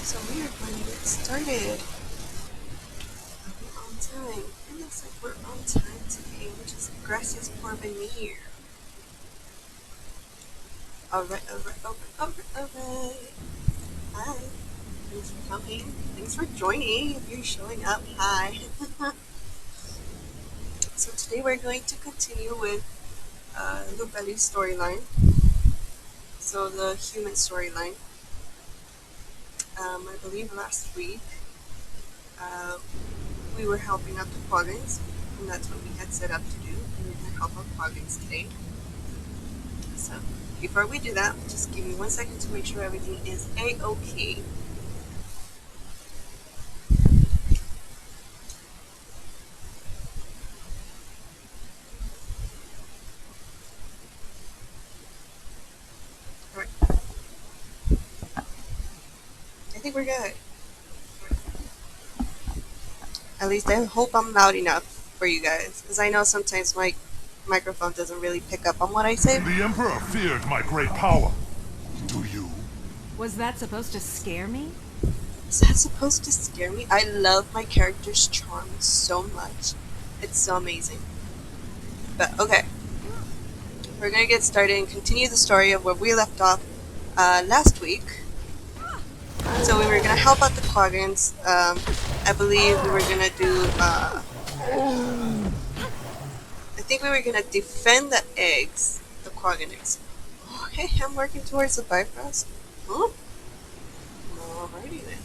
So we are going to get started. Are we on time? It looks like we're on time today, which is gracias por venir. Alright. Hi. Thanks for coming. Thanks for joining. If you're showing up, hi. So today we're going to continue with Loupeli's storyline. So the human storyline. I believe last week uh, we were helping out the Quaggins, and that's what we had set up to do. And we're going to help out Quaggins today. So before we do that, just give me 1 second to make sure everything is a-okay. Alright, I think we're good. At least I hope I'm loud enough for you guys, because I know sometimes my microphone doesn't really pick up on what I say. The Emperor feared my great power. Do you? Was that supposed to scare me? Is that supposed to scare me? I love my character's charm so much. It's so amazing. But okay, we're gonna get started and continue the story of where we left off last week. So we were gonna help out the Quaggins. I believe we were gonna do. I think we were gonna defend the eggs, the Quaggin eggs. Oh, hey, I'm working towards the Bifrost. Huh? Alrighty then.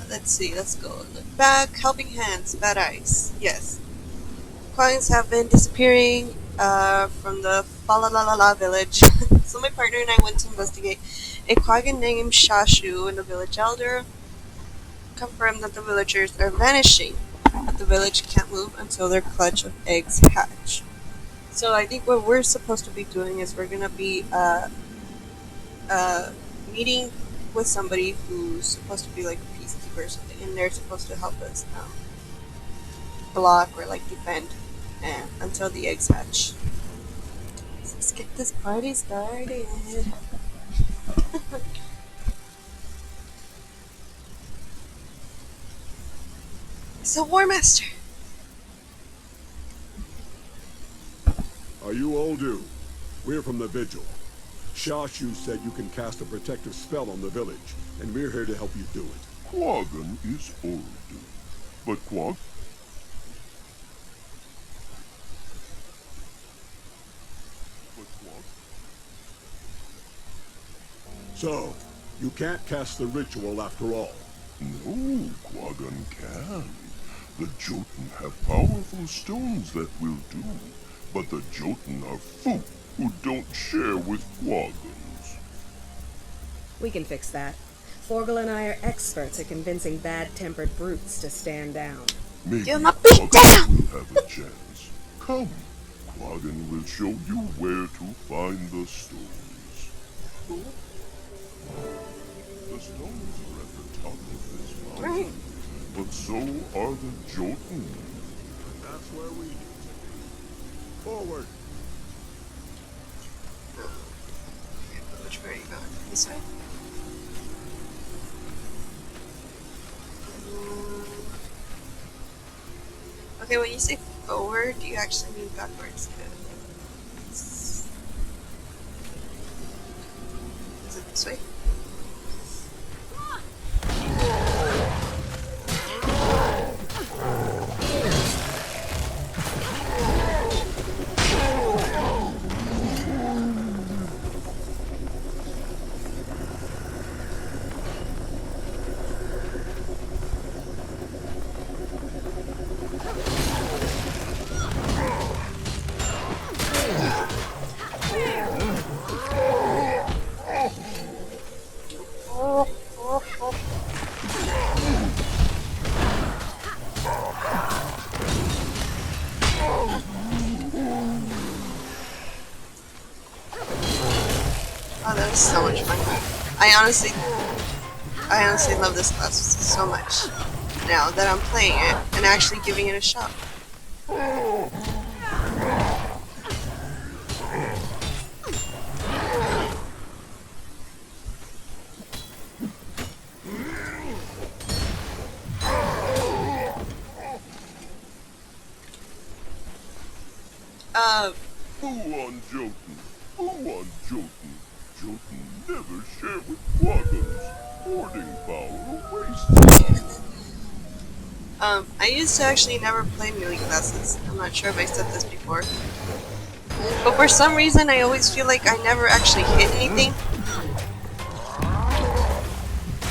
Let's see. Let's go. Look back. Helping hands. Bad eyes. Yes. Quaggins have been disappearing from the Falalalala village. So my partner and I went to investigate. A Quaggin named Shashu and the village elder confirmed that the villagers are vanishing. But the village can't move until their clutch of eggs hatch. So I think what we're supposed to be doing is we're gonna be meeting with somebody who's supposed to be like a peacekeeper or something, and they're supposed to help us block or like defend until the eggs hatch. So let's get this party started. So, War Master. Are you all due? We're from the Vigil. Shashu said you can cast a protective spell on the village, and we're here to help you do it. Quaggan is old. But Quag... So, you can't cast the ritual after all. No, Quaggan can. The Jotun have powerful stones that will do. But the Jotun are folk who don't share with Quaggans. We can fix that. Forgel and I are experts at convincing bad-tempered brutes to stand down. Maybe Give him a beat down! Quaggan will have a chance. Come, Quaggan will show you where to find the stones. The stones are at the top of this mountain, Right. but so are the Jotun. That's where we need to be. Forward! Which way are you going? This way? Okay, when you say forward, do you actually mean backwards? Is it this way? Oh, that is so much fun. I honestly love this class so much now that I'm playing it and actually giving it a shot. Boo on Jotun! Boo on Jotun! Jotun never share with Quaggons. Hoarding power wastes power. I used to actually never play melee classes. I'm not sure if I said this before. But for some reason, I always feel like I never actually hit anything.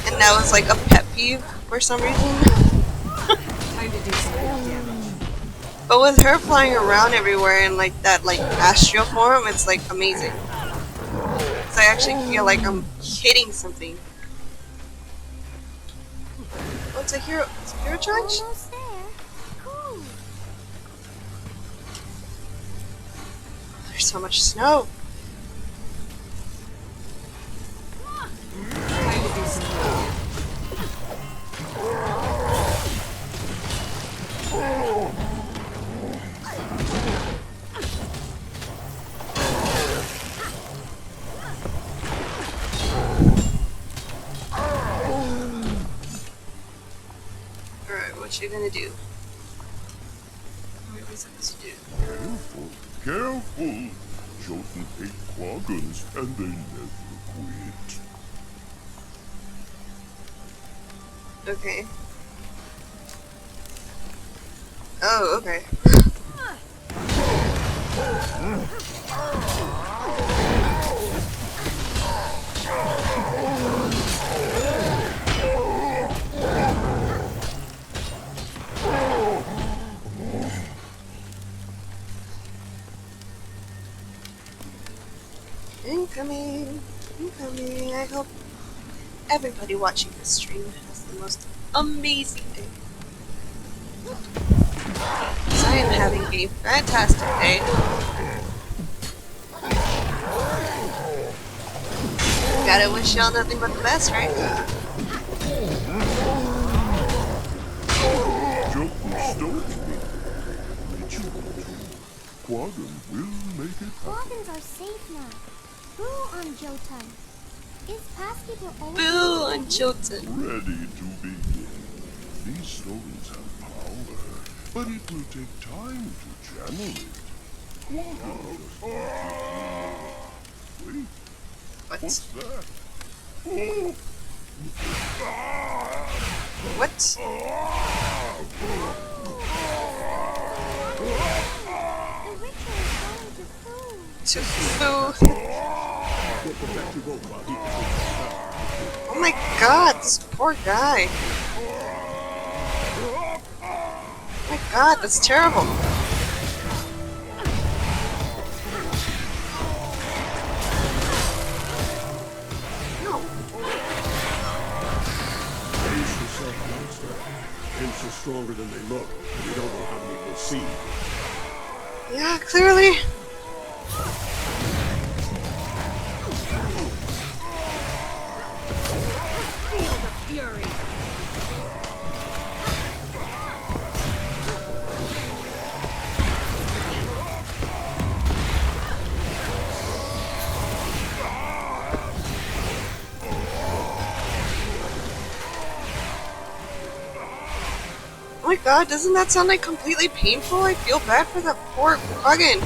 And that was like a pet peeve for some reason. Time to do some real damage. But with her flying around everywhere in like that like astral form, it's like amazing. So I actually feel like I'm hitting something. Oh, it's a hero charge? Almost there. Cool. There's so much snow. Time to do some real damage. Alright, what you gonna do? What are we supposed to do? Careful, careful! Jotun hate Quaggons and they never quit. Okay. Oh, okay. Incoming! Incoming! I hope everybody watching this stream has the most amazing day. So I am having a fantastic day. Gotta wish y'all nothing but the best, right? Jotun stones me. Ritual too. Quaggon will make it happen. Organs are safe now. Boo on Jotun. Is Passkeeper always Boo on Jotun. Ready to begin. These stones have power, but it will take time to channel it. Quaggon just wait, What? what's that? Oh, What? The ritual is going to food. To Boo. We'll protect you both while he Oh my god, this poor guy. Oh my god, that's terrible. No. Pace yourself, monster. Imps are stronger than they look, and we don't know how many we'll see. Yeah, clearly. Feel the fury. Oh my god, doesn't that sound like completely painful? I feel bad for that poor Quaggon.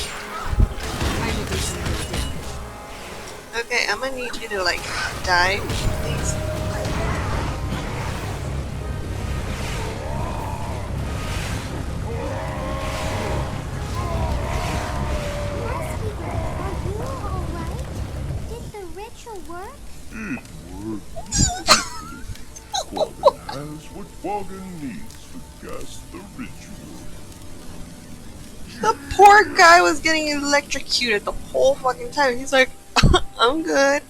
Time to do some real damage. Okay, I'm gonna need you to like die, please. Passkeeper, are you alright? Did the ritual work? it worked. Quaggon has what Quaggon needs to cast the ritual. The poor guy was getting electrocuted the whole fucking time. He's like, I'm good.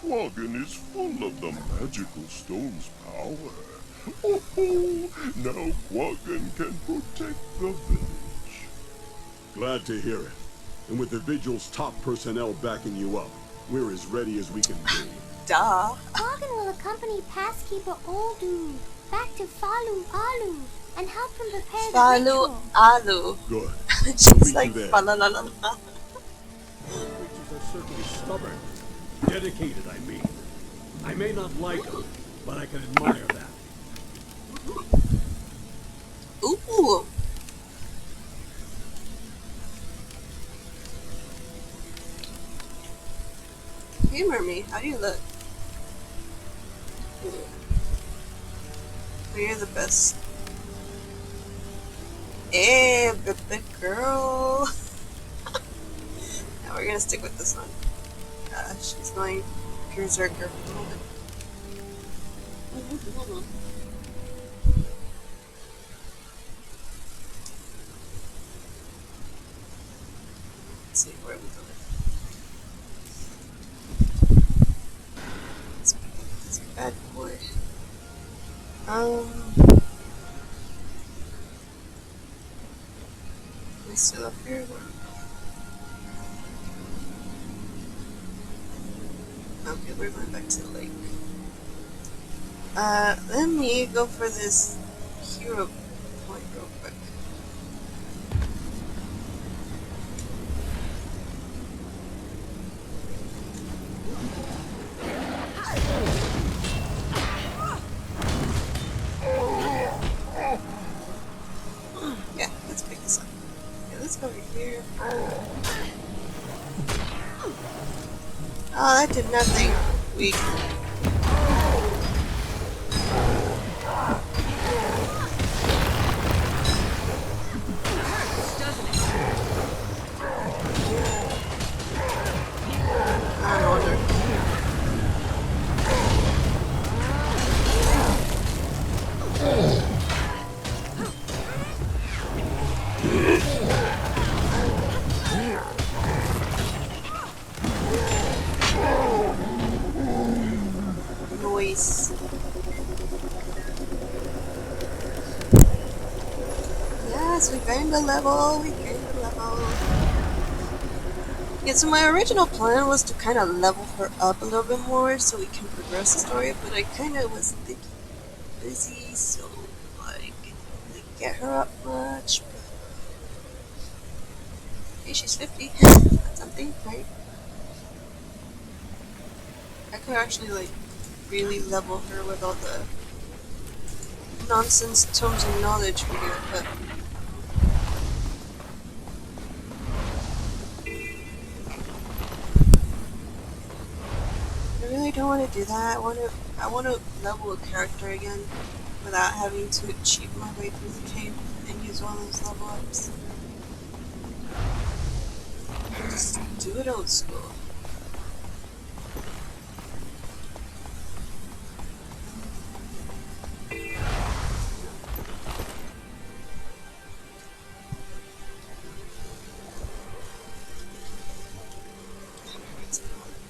Quaggon is full of the magical stone's power. Oh, now Quaggon can protect the village. Glad to hear it. And with the Vigil's top personnel backing you up, we're as ready as we can be. Duh. Quaggan will accompany Passkeeper Oldu back to Falu Alu and help him prepare the Falu ritual. Alu. Good. She's meet like, you there. fa-la-la-la-la. Creatures are certainly stubborn. Dedicated, I mean. I may not like them, but I can admire that. Ooh. Humor me. How do you look? You're the best. Hey, baby girl. Now we're gonna stick with this one. She's going berserker for the moment. Let's see where we go. This bad boy. We still up here? Okay, we're going back to the lake. Let me go for this hero point real quick. Yeah, let's pick this up. Okay, let's go over here. Oh, that did nothing. Weak. I wonder. Noise. Yes, we gained a level. We gained a level. Yeah, so my original plan was to kind of level her up a little bit more so we can progress the story, but I kind of was thinking busy, so like didn't really get her up much. But hey, she's 50. That's something, right? I could actually like really level her with all the nonsense tomes of knowledge we get, but I really don't want to do that. I want to level a character again without having to cheat my way through the game and use all those level ups. Just do it old school.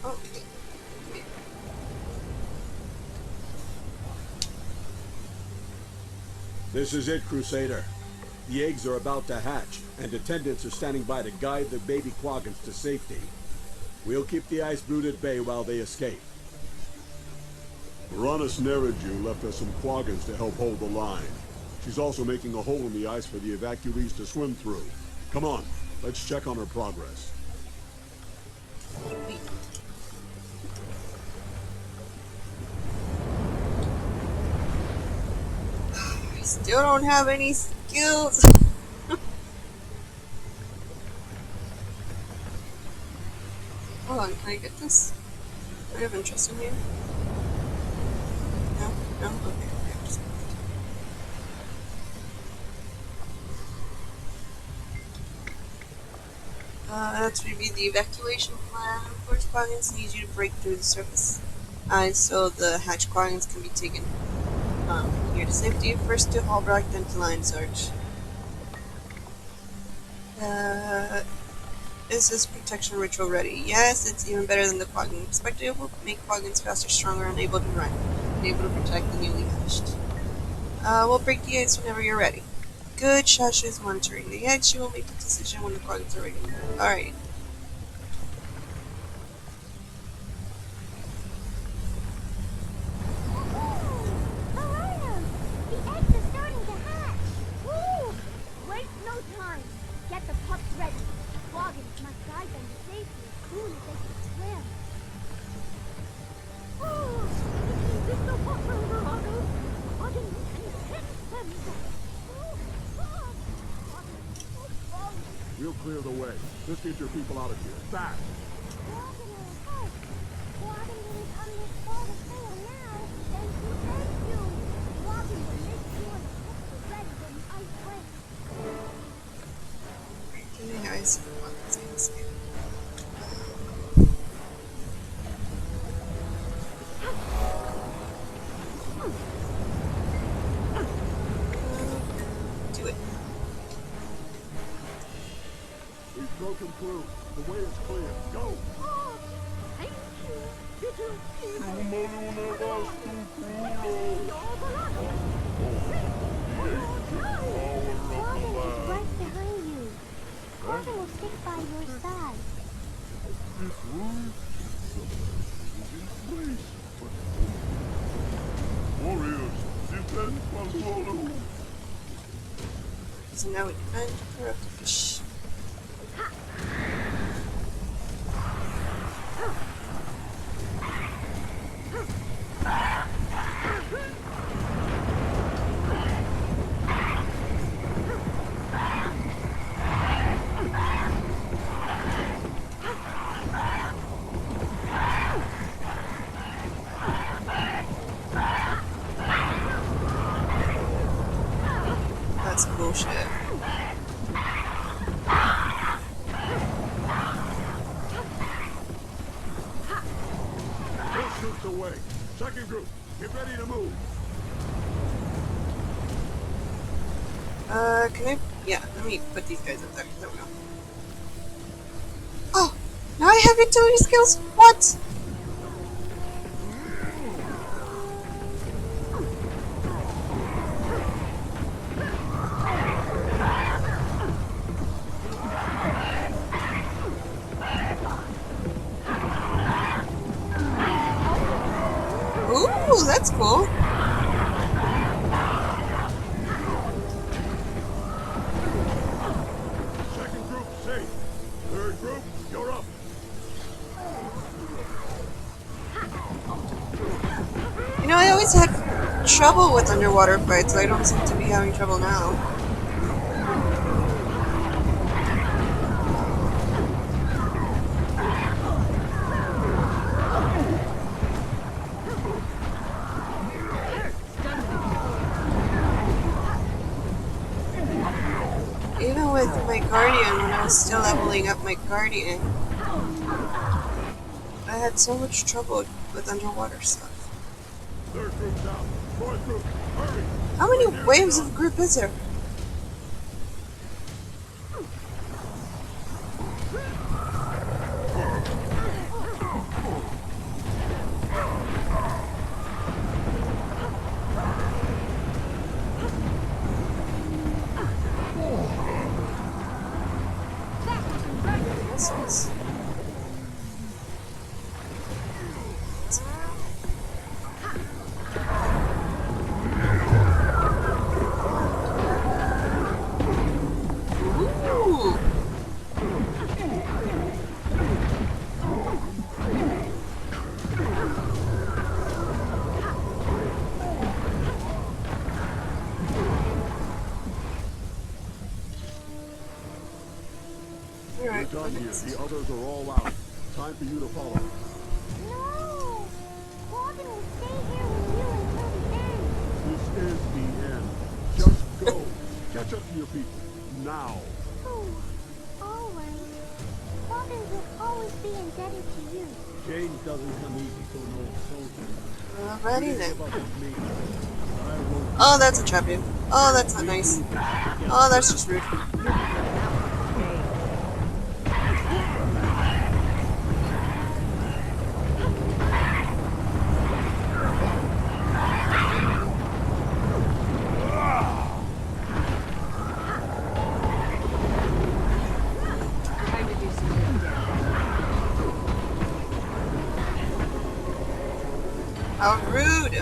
Oh, okay. This is it, Crusader. The eggs are about to hatch, and attendants are standing by to guide the baby Quaggans to safety. We'll keep the ice brood at bay while they escape. Uranus Neriju left us some Quaggans to help hold the line. She's also making a hole in the ice for the evacuees to swim through. Come on, let's check on her progress. I still don't have any skills. Hold on, can I get this? Do I have interest in you? No? No? Okay. Let's review the evacuation plan. First, Quaggans need you to break through the surface ice so the hatch Quaggans can be taken here to safety. First to Hallbrook, then to Lion's Arch. Is this protection ritual ready? Yes, it's even better than the Quaggan expected. It will make Quaggans faster, stronger, and able to run, and able to protect the newly hatched. We'll break the ice whenever you're ready. Good. Shasha is monitoring the edge. She will make the decision when the Quaggans are ready. Alright. clear the way. Let's get your people out of here. Fast! Quaggin will help. Quaggin didn't come this far to fail now. Thank you. Quaggin will make sure the books are ready when the ice breaks. Getting ice. What's gonna say? Do it. We've broken through. The way is clear. Go! Oh, thank you. Little people. Quaggin is right behind you. Quaggin will stick by your side. This world is in place, but warriors defend Pazuelu. So now we defend for a fish. That's bullshit. First group's away. Second group, get ready to move. Can I? Yeah, let me put these guys up there. There we go. Oh, now I have utility skills? What? Ooh, that's cool. Second group safe. Third group, you're up. You know, I always had trouble with underwater fights. I don't seem to be having trouble now. Even with my Guardian, when I was still leveling up my Guardian, I had so much trouble with underwater stuff. Third group down. Fourth group, hurry. How many waves of group is there? Missiles. Ooh. You're Alright, done here. The others are all out. Time for you to follow. No! Quaggin will stay here with you until the end. This is the end. Just go. Catch up to your people. Now. Oh, always. Quaggin will always be indebted to you. Change doesn't come easy to an old soldier. alrighty then. Give up with me. I won't. Oh, that's a champion. Oh, that's not nice. Oh, that's just rude. How rude!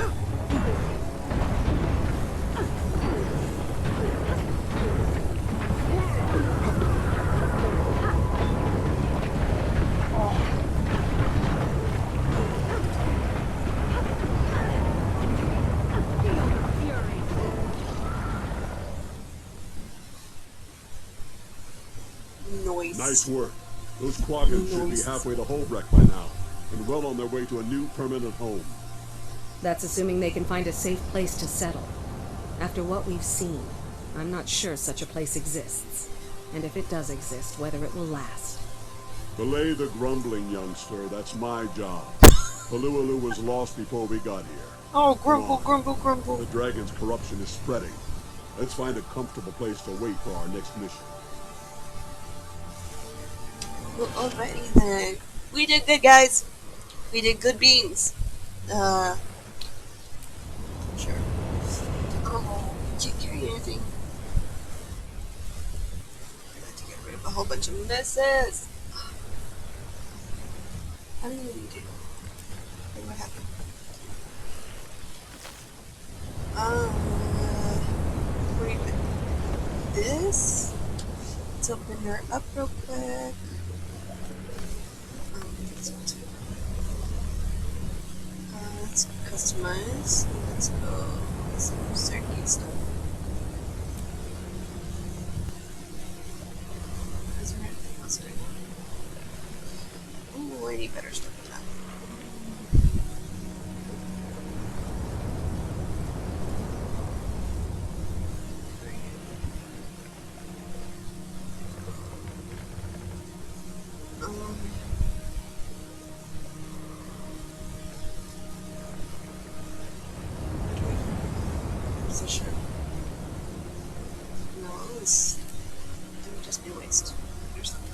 Nice. Nice work. Those Quaggins should be halfway to Holbrook by now, and well on their way to a new permanent home. That's assuming they can find a safe place to settle. After what we've seen, I'm not sure such a place exists. And if it does exist, whether it will last. Belay the grumbling, youngster. That's my job. Palualu was lost before we got here. Oh, Come grumble, on. grumble, grumble. The dragon's corruption is spreading. Let's find a comfortable place to wait for our next mission. Well, alrighty then. We did good, guys. We did good beans. Sure. Oh, can't carry anything. I got to get rid of a whole bunch of messes. How do you do? Wait, what happened? What do you put this? Let's open her up real quick. This one too. Let's customize. Let's go with some circuit stuff. Is there anything else I want? Ooh, I need better stuff than that. Position. No, this would just be a waste. Or something.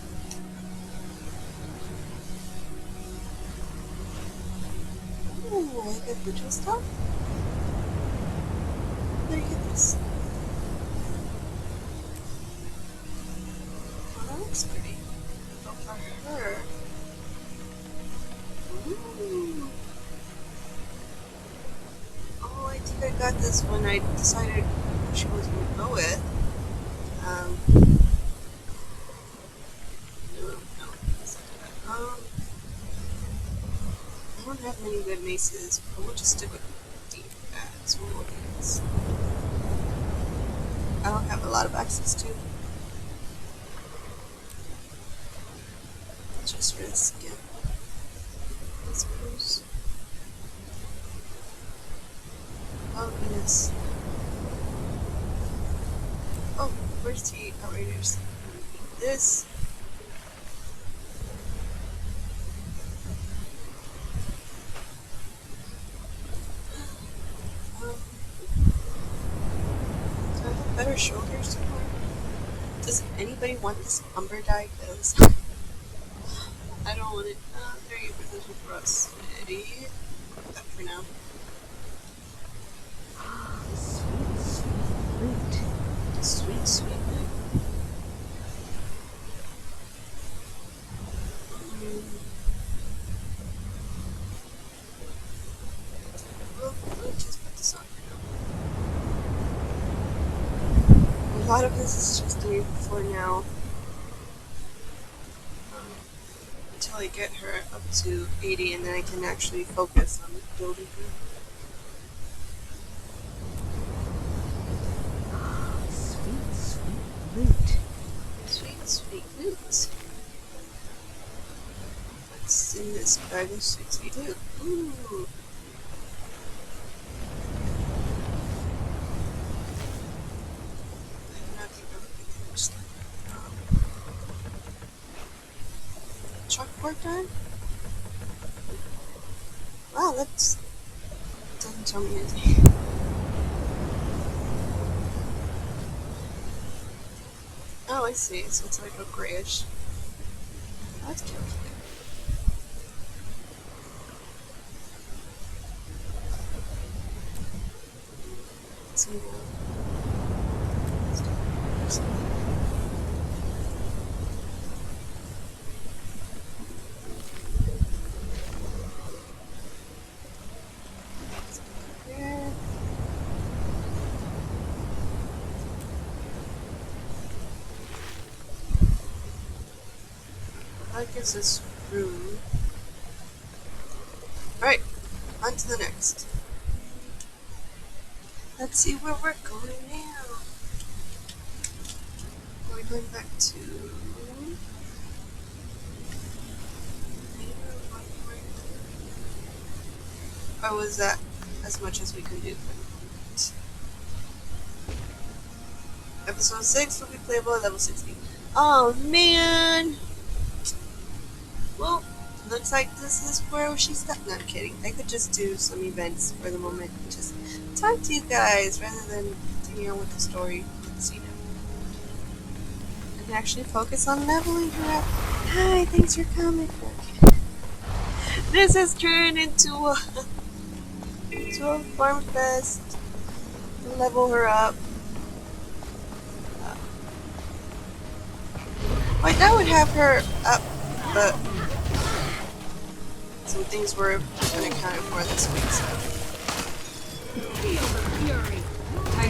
Ooh, I got digital stuff. Where do you get this? Oh, that looks pretty. But for her. Ooh. Oh, I think I got this when I decided which one to go with. I don't have many good maces, but we'll just stick with deep axe. We'll look at this. I don't have a lot of access to. Just risk it. I suppose. Oh, goodness. Oh, where's the outrageous? This. Do I have better shoulders somewhere? Does anybody want this umber dye? Because I don't want it. There you go. Position for us. Ready? That for now. Sweet, sweet fruit. Sweet, sweet fruit. We'll just put this on for now. A lot of this is just doing for now. Until I get her up to 80 and then I can actually focus on building her. Sweet, sweet fruit. Sweet, sweet fruit. What's in this bag of sweet, sweet fruit? Ooh. I'm not even finished. Chalkboard time? Wow, that's doesn't tell me anything. Oh, I see. So it's like a grayish. That's cute. So, here. That gives us room. Alright, on to the next. Let's see where we're going now. Are we going back to or was that as much as we can do for the moment? Episode 6 will be playable at level 60. Oh man! Well, looks like this is where she's stuck. No, I'm kidding. I could just do some events for the moment and just talk to you guys rather than continue on with the story with the scene. And actually focus on leveling her up. Hi, thanks for coming. Okay. This has turned into a farm fest. Level her up. Wait, that would have her up, but some things were unaccounted for this week, so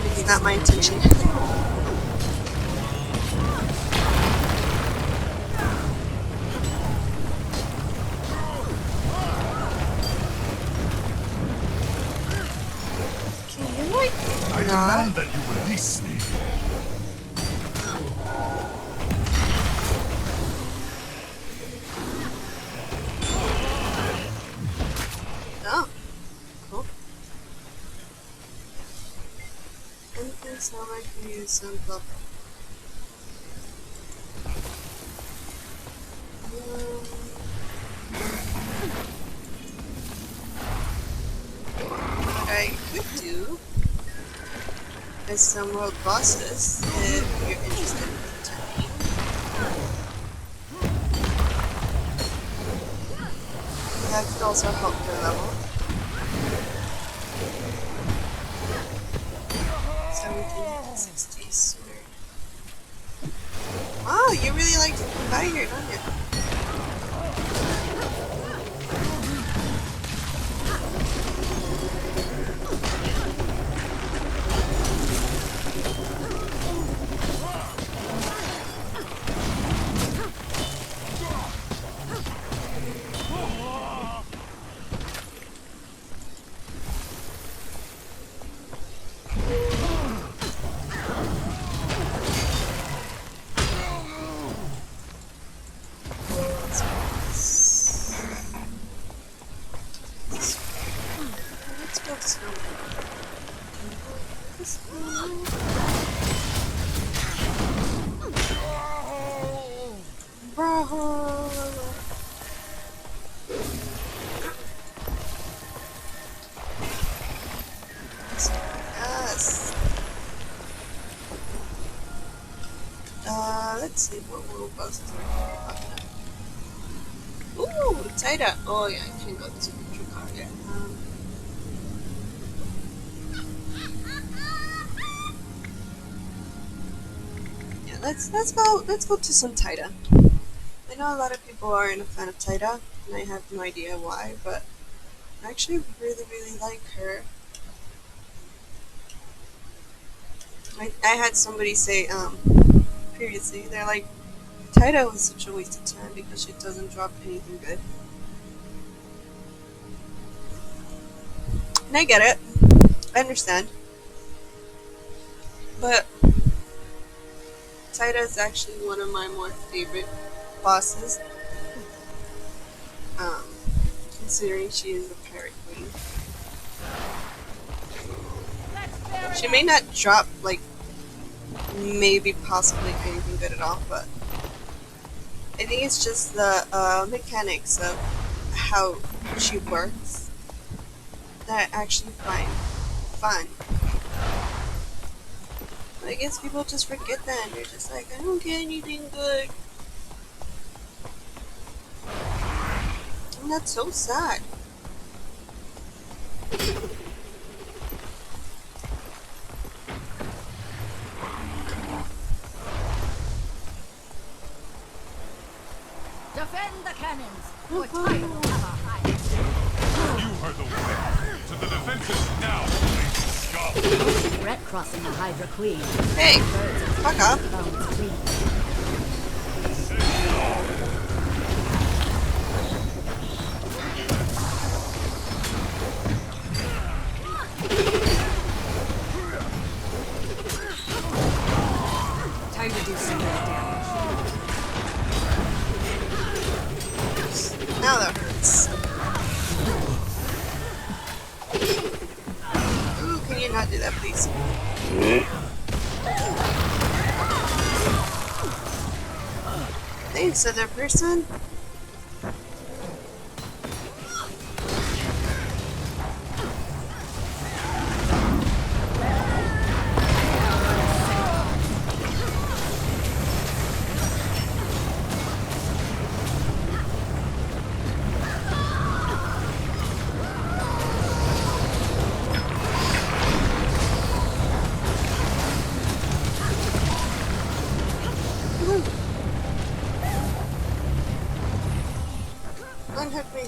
it's not my intention. Can you like I demand that you release me. Oh, cool. Anything so I can use some bubble. What I could do is some world bosses if you're interested in attending. That could also help your level. 1760 sword. Oh, you really like to fight here, don't you? Let's build snowman. Bro. Yes. Let's see what world bosses are popping up. Ooh, Taida. Oh yeah, I can go to the true car. Yeah. Yeah. Let's go to some Taida. I know a lot of people aren't a fan of Taida, and I have no idea why, but I actually really like her. I had somebody say previously, they're like, Taida was such a waste of time because she doesn't drop anything good. And I get it. I understand. But Taida is actually one of my more favorite bosses. Um, Considering she is a pirate queen. She may not drop like maybe possibly anything good at all, but I think it's just the mechanics of how she works that I actually find fun. But I guess people just forget that and they're just like, I don't get anything good. And that's so sad. Defend the cannons! For time will have our highest. You heard the word. To the defenses now, lady scum. Threat crossing the Hydra Queen. Hey, Birds of fuck off. bones free. Time to do some more damage. Now that hurts. Thanks, other person. Unhook me.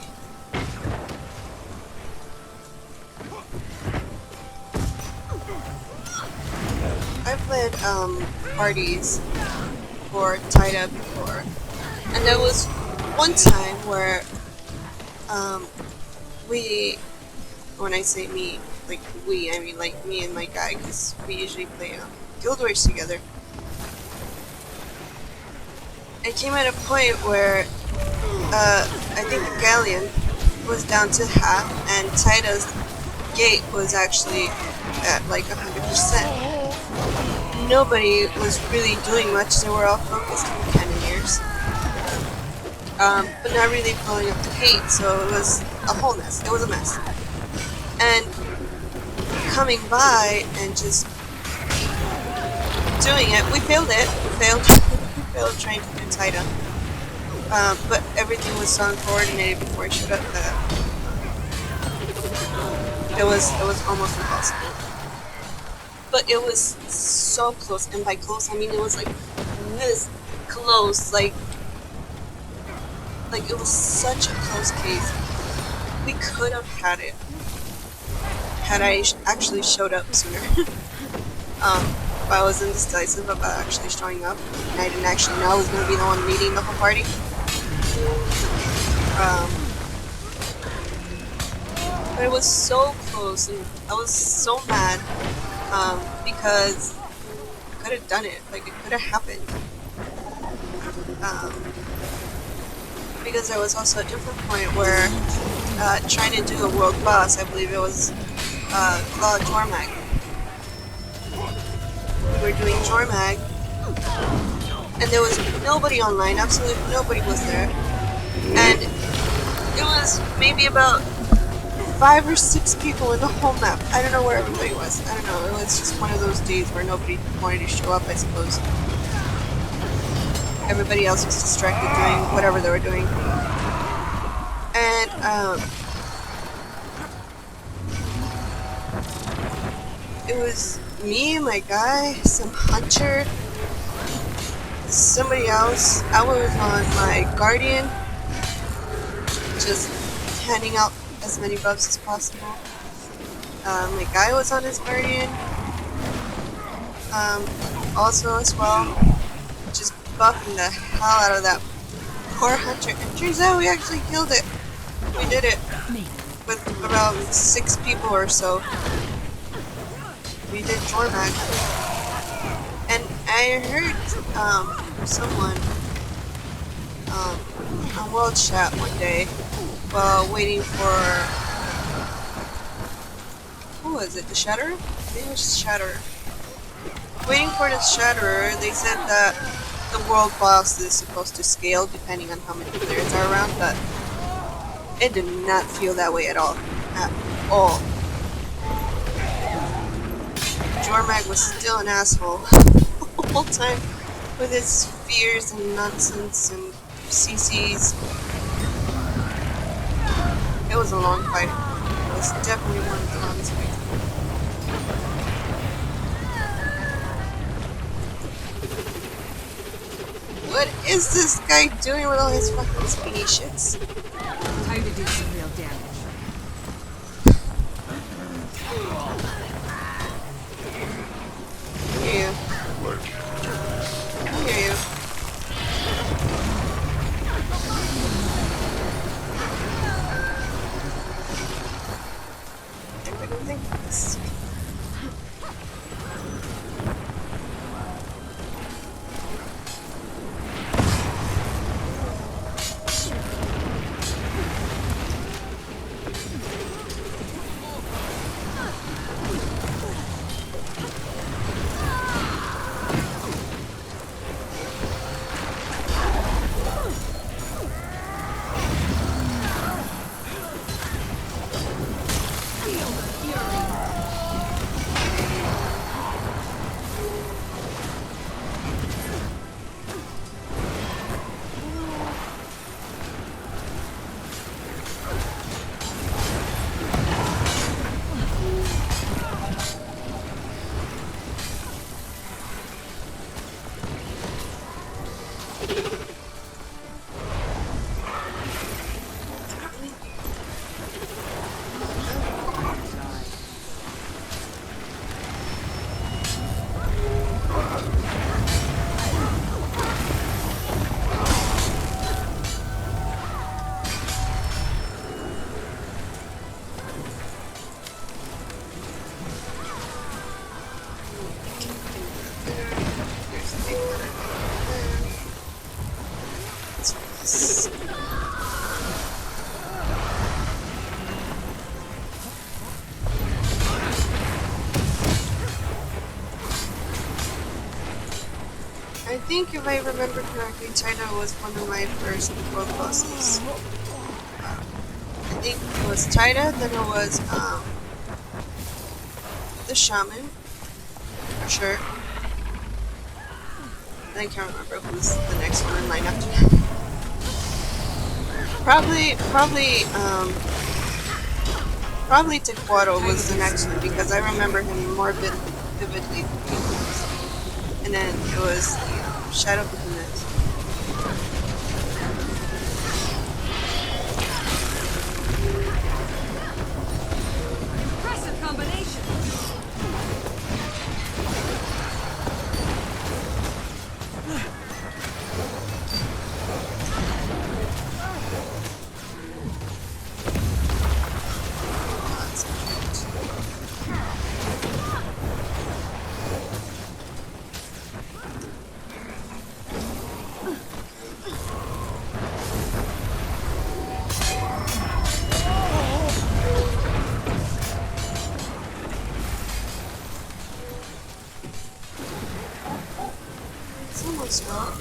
I've played parties for Taida before, and there was one time where we, when I say me, like we, I mean like me and my guy, because we usually play Guild Wars together. It came at a point where I think the galleon was down to half, and Taida's gate was actually at like 100%. Nobody was really doing much. They were all focused on the cannoneers, but not really blowing up the gate. So it was a whole mess. It was a mess. And coming by and just doing it, we failed it. We failed. We failed trying to do Taida. But everything was so uncoordinated before I showed up that it was almost impossible. But it was so close, and by close I mean it was like this close, like it was such a close case. We could have had it had I actually showed up sooner. If I was indecisive about actually showing up, and I didn't actually know I was going to be the one leading the whole party. But it was so close, and I was so mad because I could have done it. Like, it could have happened. Because there was also a different point where trying to do a world boss, I believe it was called Jormag. We were doing Jormag, and there was nobody online, absolutely nobody was there. And it was maybe about 5 or 6 people in the whole map. I don't know where everybody was. I don't know. It was just one of those days where nobody wanted to show up, I suppose. Everybody else was distracted doing whatever they were doing. And, it was me, my guy, some hunter, somebody else. I was on my guardian, just handing out as many buffs as possible. My guy was on his guardian, also as well, just buffing the hell out of that poor hunter. And turns out we actually killed it. We did it with about 6 people or so. We did Jormag. And I heard someone on World Chat one day while waiting for, who was it, the Shatterer? I think it was Shatterer. Waiting for the Shatterer, they said that the world boss is supposed to scale depending on how many players are around, but it did not feel that way at all. At all. Jormag was still an asshole the whole time with his fears and nonsense and CCs. It was a long fight. It was definitely one of the longest fights. What is this guy doing with all his fucking speedy shits? Time to do some real damage. I hear you. I hear you. I don't think this. I think if I remember correctly, China was one of my first world bosses. I think it was China, then it was the shaman, for sure. I can't remember who's the next one in line after that. Probably Tequaro was the next one because I remember him more vividly. And then it was the Shadow Behemoth. Impressive combination. It's almost gone.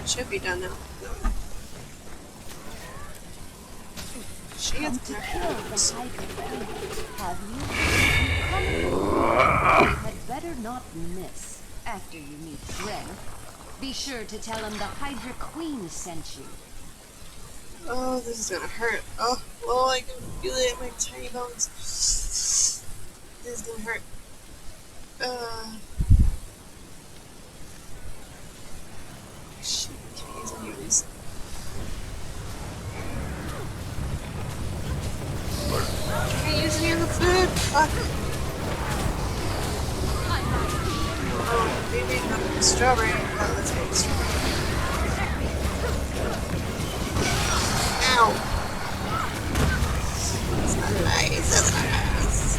Should be done now. No. She Come gets to connected. kill the Hydra Queen, have you? You had better not miss. After you meet Gren, be sure to tell him the Hydra Queen sent you. Oh, this is gonna hurt. Oh, I can feel it in my tiny bones. This is gonna hurt. Shit, I can't use any of these. Can't use any of the food. Fuck. Oh, maybe not the strawberry. Oh, let's go with strawberry. Ow. That's not nice. That's not nice.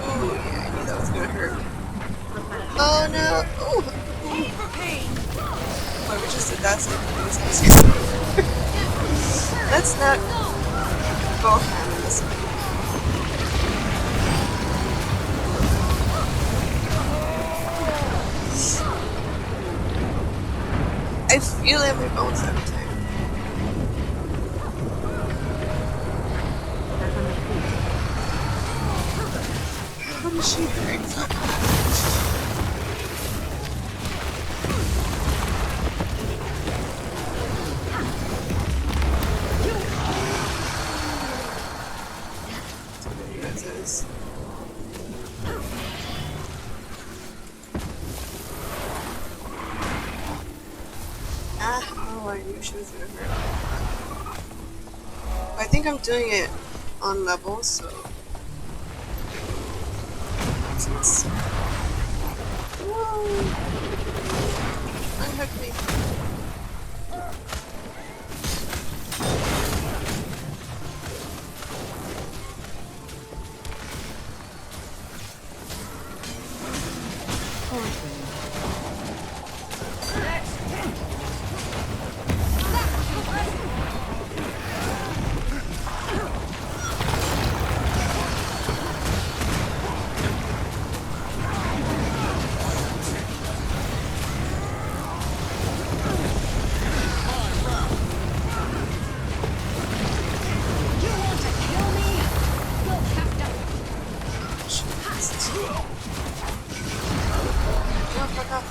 Oh yeah, I knew that was gonna hurt. Oh no! Oh! Why we just did that so let's not go ham in this one. I feel it in my bones every time. How does she hurt so much? This is. Oh, I knew she was gonna hurt. I think I'm doing it on level, so. Makes sense. Whoa! Unhook me. No, fuck off.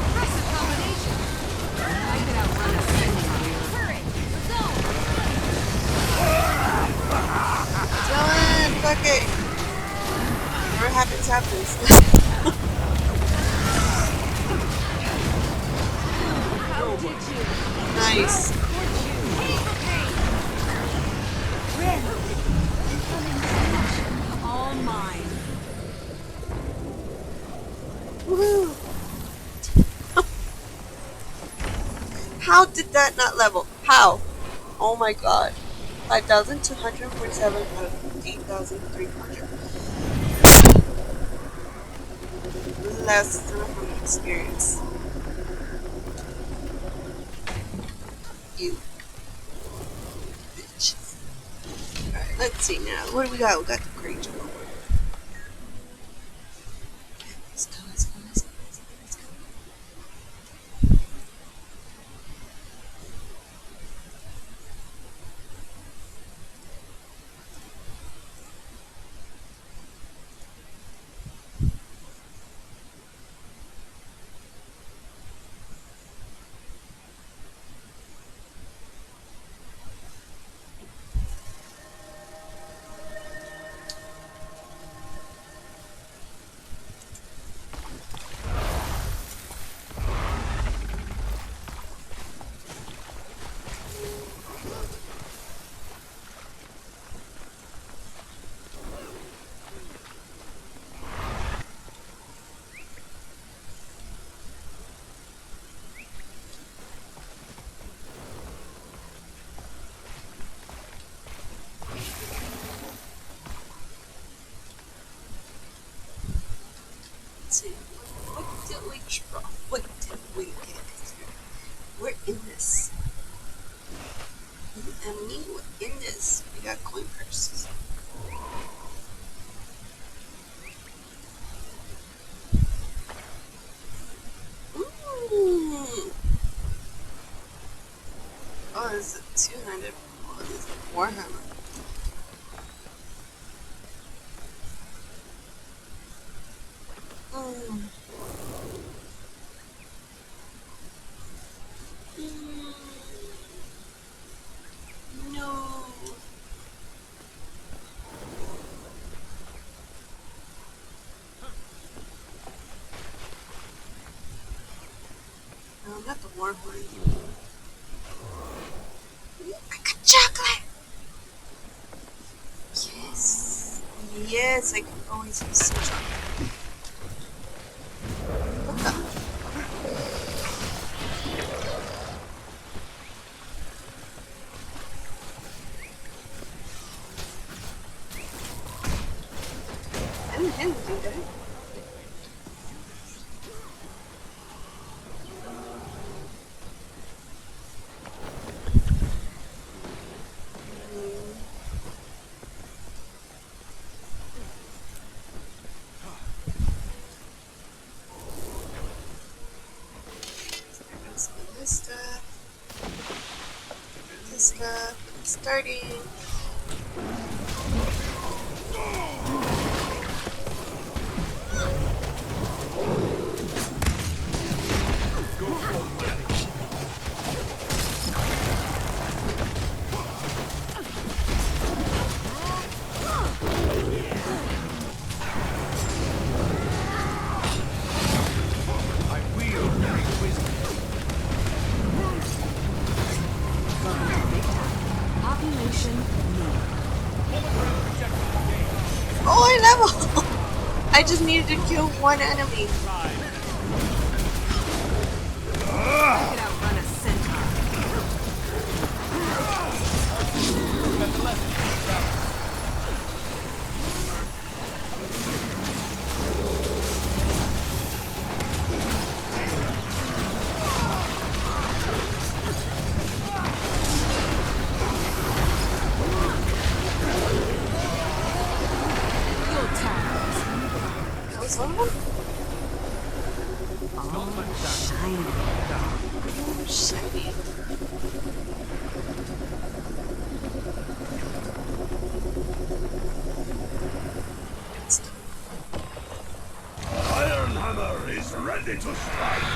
Impressive combination. I could outrun a spinning wheel. Dylan, fuck it. happens, happens. How did you? Nice. All mine. Woohoo! How did that not level? How? Oh my god. 5,247 out of 15,300. Less than 100 experience. You bitches. Alright, let's see now. What do we got? We got the creature. Let's go, let's go, let's go, let's go, let's go. Let's see. What did we draw? What did we get? We're in this. And me, we're in this. We got coin purses. Ooh. Oh, this is a 200. Oh, this is a Warhammer. Mm. Mm. No. No, not the Warhorn. Ooh, I got chocolate! Yes. Yes, I can always use some chocolate. What the? I didn't do that. This stuff. This stuff. Starting. Population need. Oh, I level! I just needed to kill one enemy. I could outrun a centaur. You'll tap. That was one of them? Shiny. Shiny. Iron Hammer is ready to strike.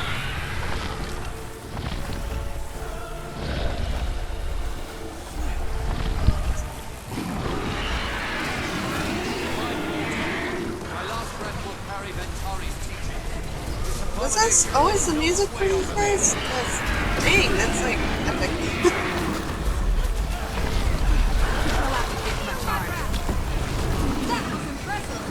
What's this? Oh, it's the music for these guys? Yes. Dang, that's like epic. I'll have to take my time. That was impressive.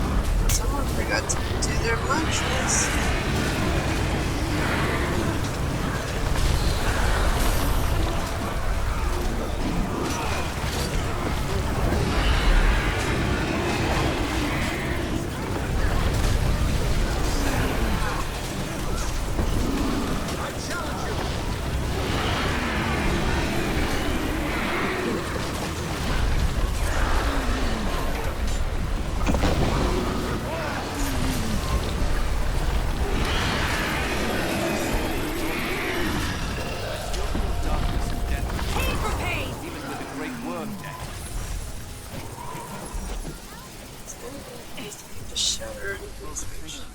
Stand your ground. Someone forgot to do their mantras. Pay for pain. Even with a great work day. The shutter inspection.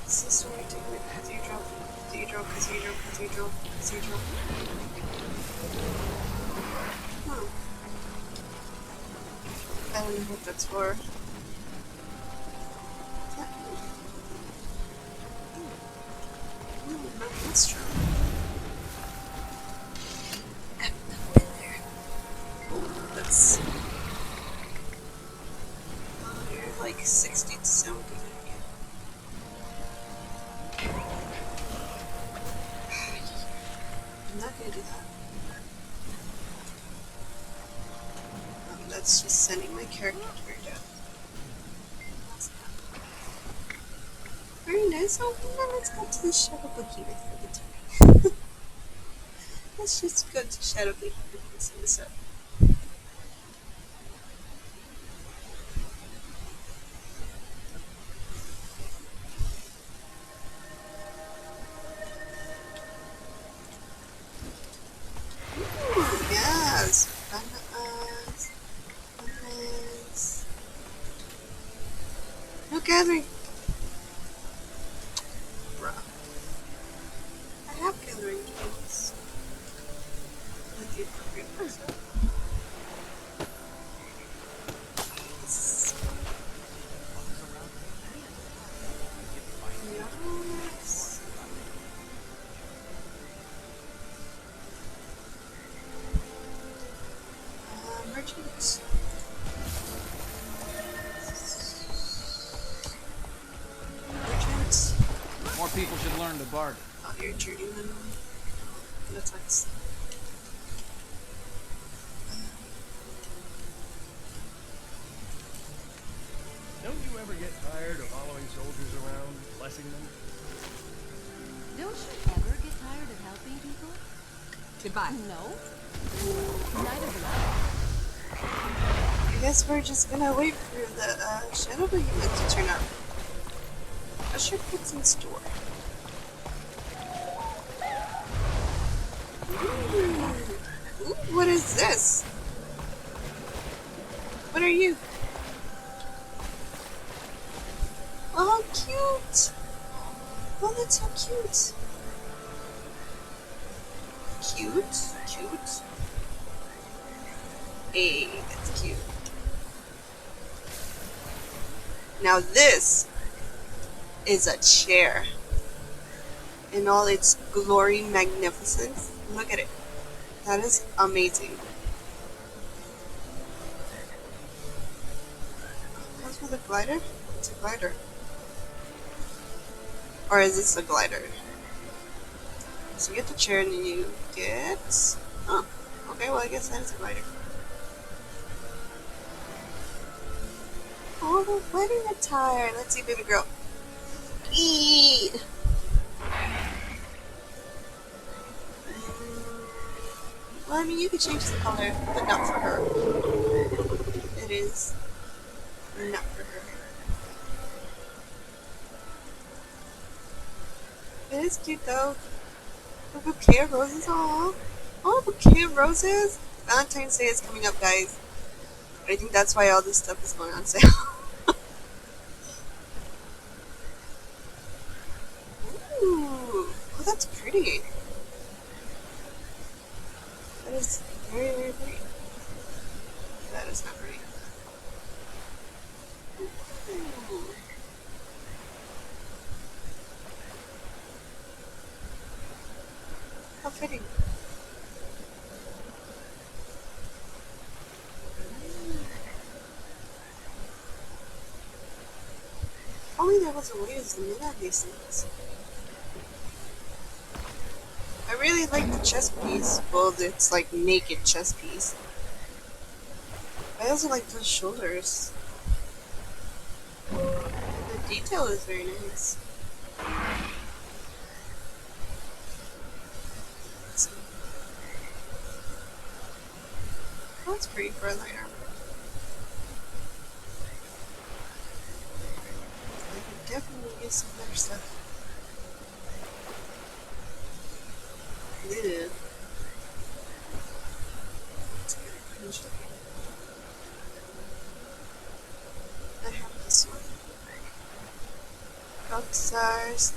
This is where I take my cathedral, cathedral, cathedral, cathedral, cathedral. Hmm. I don't know what that's for. That's true. I've not been there. That's you're like 60 to 70. I'm not gonna do that. That's just sending my character to her death. Very nice. Oh, now let's go to the Shadow Behemoth for the time. Let's just go to Shadow Behemoth and see what's up. Ooh, yes. Bananas. Bananas. No gathering. Bruh. I have gathering tools. With the appropriate person. Yes. Yes. Merchants. Merchants. More people should learn to bargain. Oh, you're a journeyman. That's nice. Don't you ever get tired of following soldiers around, blessing them? Don't you ever get tired of helping people? Goodbye. No? Neither do I. I guess we're just gonna wait for the Shadow Behemoth to turn up. Not sure what's in store. Ooh, what is this? What are you? Oh, cute! Oh, that's so cute. Cute, cute. Hey, that's cute. Now this is a chair in all its glory magnificence. Look at it. That is amazing. Comes with a glider? It's a glider. Or is this a glider? So you get the chair and then you get... Oh, okay, well I guess that is a glider. Oh, the wedding attire. Let's see, baby girl. Eat! Well, I mean, you could change the color, but not for her. It is not for her. It is cute though. A bouquet of roses, aww. Oh, a bouquet of roses? Valentine's Day is coming up, guys. I think that's why all this stuff is going on sale. Ooh, oh, that's pretty. That is very, very pretty. That is not pretty. Ooh. How fitting. Only there was a way to zoom in on these things. I really like the chest piece. Well, it's like naked chest piece. I also like the shoulders. The detail is very nice. Oh, that's pretty for a light armor. I could definitely use some better stuff. Yeah. I have this one. Rockstars.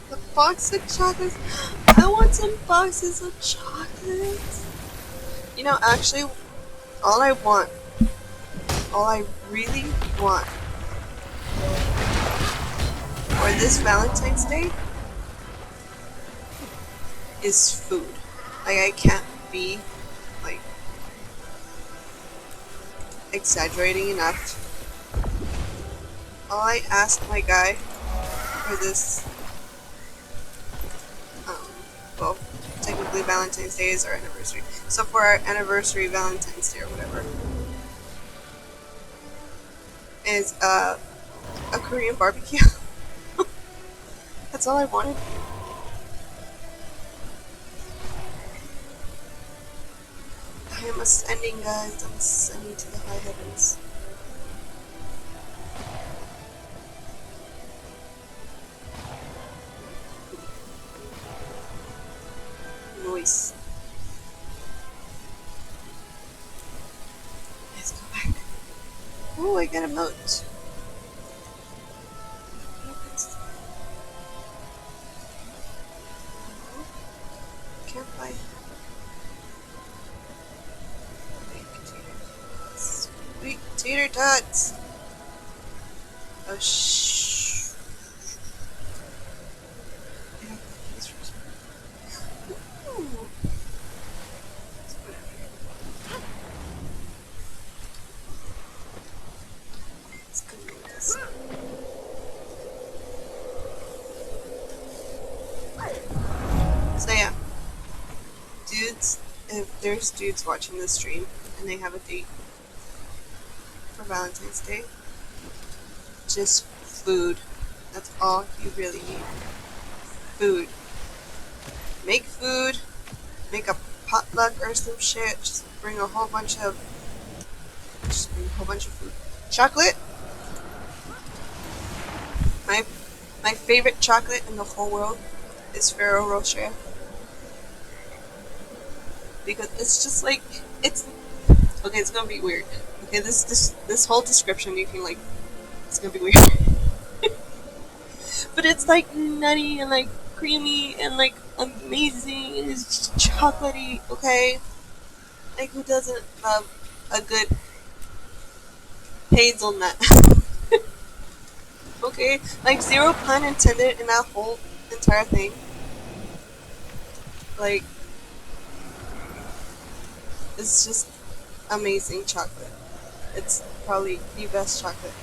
The box of chocolates. I want some boxes of chocolates. You know, actually, all I want, all I really want for this Valentine's Day is food. Like, I can't be, like, exaggerating enough. All I ask my guy for this, well, technically Valentine's Day is our anniversary. So for our anniversary Valentine's Day or whatever, is a Korean barbecue. That's all I wanted. I am ascending, guys. I'm ascending to the high heavens. Nice. Let's go back. Oh, I got a moat. Can't buy. Sweet tater tots. Oh shh. Ooh. Let's go do this. So yeah, dudes, if there's dudes watching this stream and they have a date for Valentine's Day, just food. That's all you really need. Food. Make food. Make a potluck or some shit. Just bring a whole bunch of. Just bring a whole bunch of food. Chocolate. My favorite chocolate in the whole world is Ferrero Rocher. Because it's just like it's okay. It's gonna be weird. Okay, this whole description you can like. It's gonna be weird. But it's like nutty and like creamy and like amazing and it's chocolatey. Okay, like who doesn't love a good hazelnut? Okay, like zero pun intended in that whole entire thing. Like it's just amazing chocolate. It's probably the best chocolate.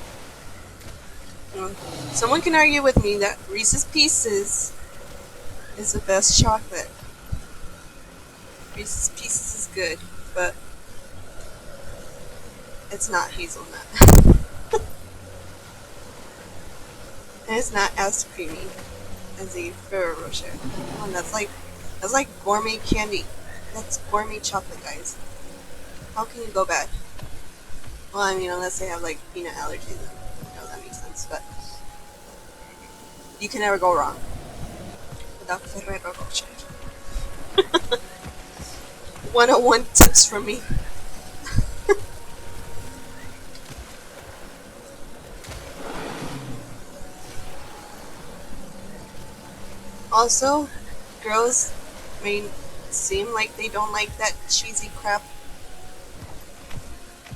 You know, someone can argue with me that Reese's Pieces is the best chocolate. Reese's Pieces is good, but it's not hazelnut. And it's not as creamy as a Ferrero Rocher. Come on, that's like gourmet candy. That's gourmet chocolate, guys. How can you go bad? Well, I mean, unless they have like peanut allergies, that makes sense. But you can never go wrong without Ferrero Rocher. 101 tips from me. Also, girls may seem like they don't like that cheesy crap.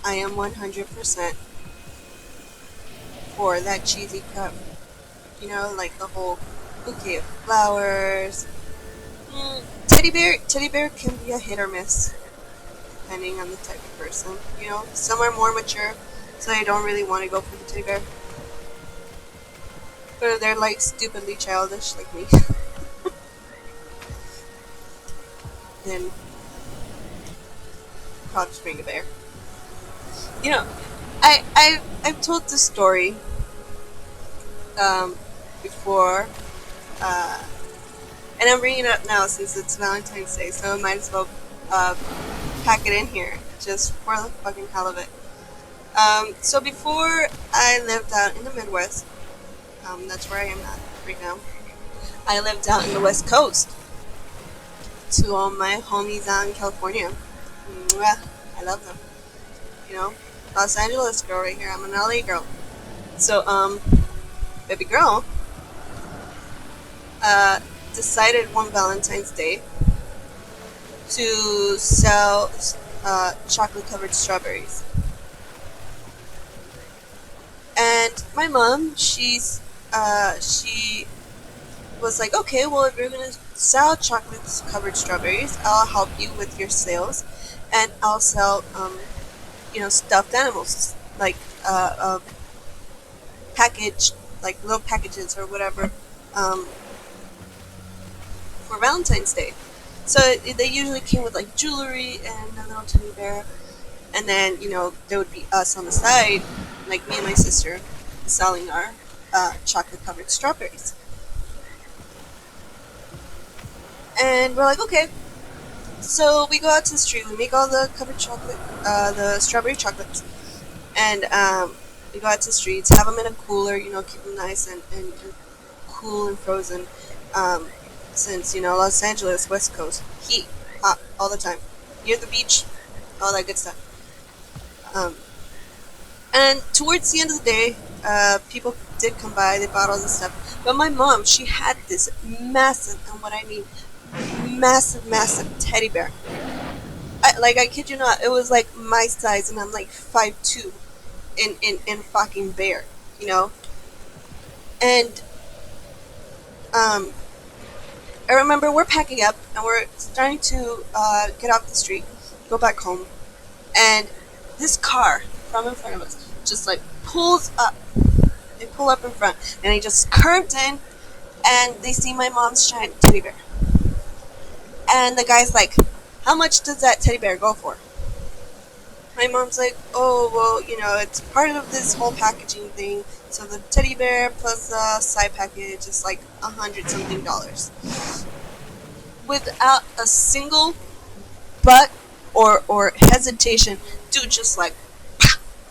I am 100% for that cheesy crap. You know, like the whole bouquet of flowers. Teddy bear can be a hit or miss, depending on the type of person. You know, some are more mature, so they don't really want to go for the teddy bear. But they're like stupidly childish, like me. Then I'll just bring a bear. You know, I've told this story before, uh, and I'm bringing it up now since it's Valentine's Day, so I might as well pack it in here just for the fucking hell of it. So before I lived out in the Midwest, that's where I am at right now. I lived out in the West Coast to all my homies out in California. Mwah, I love them. You know, Los Angeles girl right here. I'm an LA girl. So, baby girl, decided one Valentine's Day to sell chocolate covered strawberries. And my mom, she was like, okay, well, if you're gonna sell chocolate covered strawberries, I'll help you with your sales, and I'll sell, stuffed animals like packaged, like little packages or whatever, for Valentine's Day. So they usually came with like jewelry and a little teddy bear, and then there would be us on the side, like me and my sister, selling our chocolate covered strawberries. And we're like, okay. So we go out to the street, we make all the covered chocolate, the strawberry chocolates, and we go out to the streets, have them in a cooler, keep them nice and cool and frozen. Since, Los Angeles, West Coast, heat, hot, all the time. Near the beach, all that good stuff. And towards the end of the day, people did come by, they bought all this stuff. But my mom, she had this massive, and what I mean, massive teddy bear. I kid you not, it was like my size, and I'm like 5'2" in fucking bear, And I remember we're packing up and we're starting to get off the street, go back home, and this car from in front of us just like pulls up. They pull up in front, and they just curved in, and they see my mom's giant teddy bear. And the guy's like, "How much does that teddy bear go for?" My mom's like, "Oh, well, it's part of this whole packaging thing. So the teddy bear plus the side package is like $100-something." Without a single but or hesitation, dude just like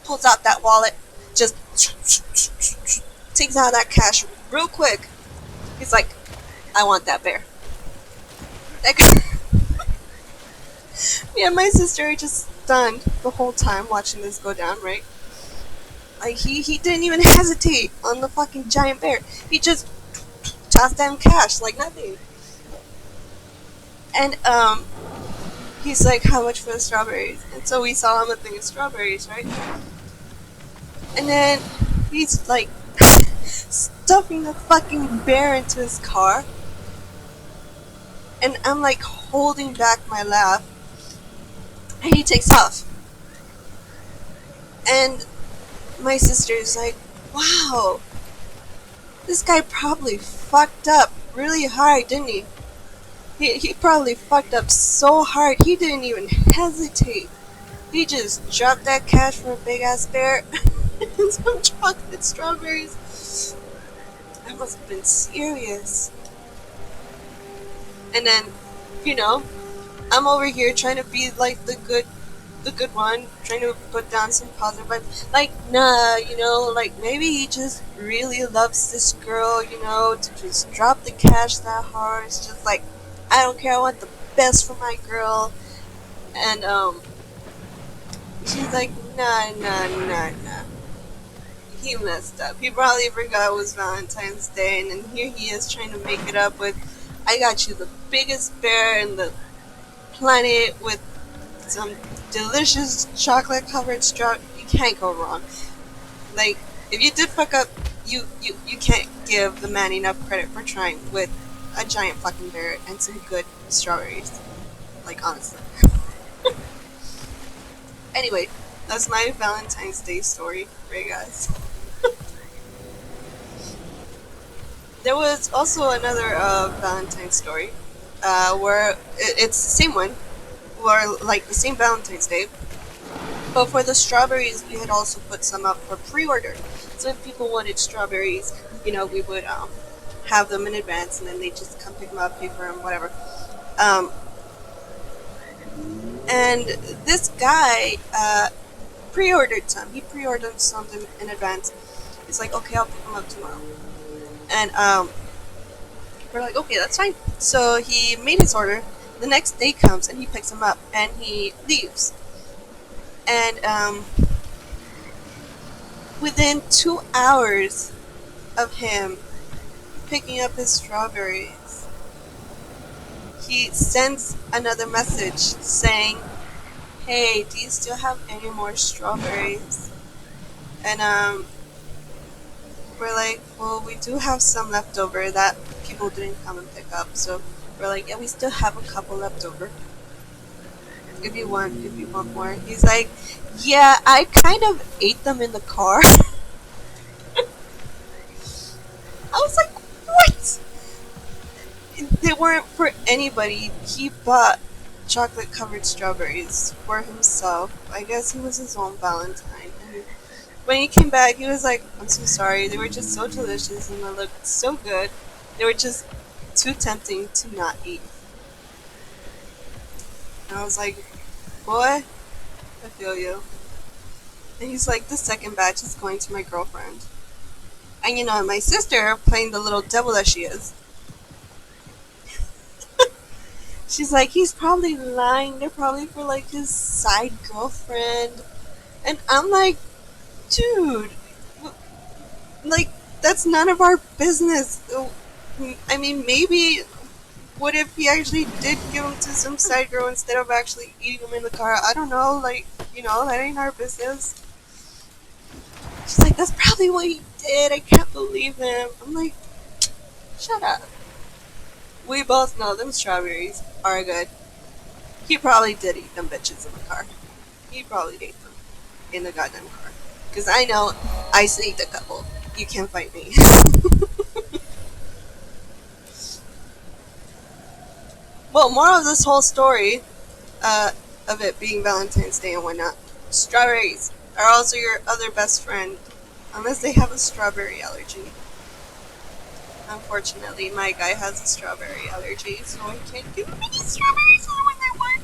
pulls out that wallet, just takes out that cash real quick. He's like, "I want that bear." Like, me and my sister are just stunned the whole time watching this go down, right? Like he didn't even hesitate on the fucking giant bear. He just toss them cash like nothing. And he's like, how much for the strawberries? And so we saw him a thing of strawberries, right? And then he's like stuffing the fucking bear into his car. And I'm like holding back my laugh. And he takes off. And my sister's like, wow, this guy probably fucked up really hard, didn't he? He probably fucked up so hard he didn't even hesitate. He just dropped that cash for a big ass bear and some chocolate strawberries. I must have been serious. And then, you know, I'm over here trying to be like the good one, trying to put down some positive vibes. Like, nah, you know, like maybe he just really loves this girl, you know, to just drop the cash that hard. It's just like, I don't care, I want the best for my girl. And she's like, nah. He messed up. He probably forgot it was Valentine's Day, and then here he is trying to make it up with, I got you the biggest bear in the planet with some delicious chocolate covered straw. You can't go wrong. Like, if you did fuck up, you can't give the man enough credit for trying with a giant fucking bear and some good strawberries. Like, honestly. Anyway, that's my Valentine's Day story for you guys. There was also another Valentine's story where it's the same one, where like the same Valentine's Day, but for the strawberries we had also put some up for pre-order. So if people wanted strawberries, you know, we would have them in advance, and then they just come pick them up, pay for them, whatever. Um, and this guy pre-ordered some. He pre-ordered something in advance. He's like, okay, I'll pick them up tomorrow. And we're like, okay, that's fine. So he made his order. The next day comes and he picks them up and he leaves. And within 2 hours of him picking up his strawberries, he sends another message saying, hey, do you still have any more strawberries? And we're like, well, we do have some left over that people didn't come and pick up. So we're like, yeah, we still have a couple left over. If you want more. He's like, yeah, I kind of ate them in the car. I was like, what? They weren't for anybody. He bought chocolate covered strawberries for himself. I guess he was his own Valentine. And when he came back, he was like, I'm so sorry. They were just so delicious and they looked so good. They were just too tempting to not eat. And I was like, boy, I feel you. And he's like, the second batch is going to my girlfriend. And you know, my sister, playing the little devil that she is, she's like, he's probably lying. They're probably for like his side girlfriend. And I'm like, dude, like, that's none of our business. I mean, maybe, what if he actually did give them to some side girl instead of actually eating them in the car? I don't know, like, you know, that ain't our business. She's like, that's probably what he did. I can't believe him. I'm like, shut up. We both know them strawberries are good. He probably did eat them bitches in the car. He probably ate them in the goddamn car. Because I know I sneaked a couple. You can't fight me. Well, moral of this whole story, of it being Valentine's Day and whatnot, strawberries are also your other best friend, unless they have a strawberry allergy. Unfortunately, my guy has a strawberry allergy, so I can't give him any strawberries when they work.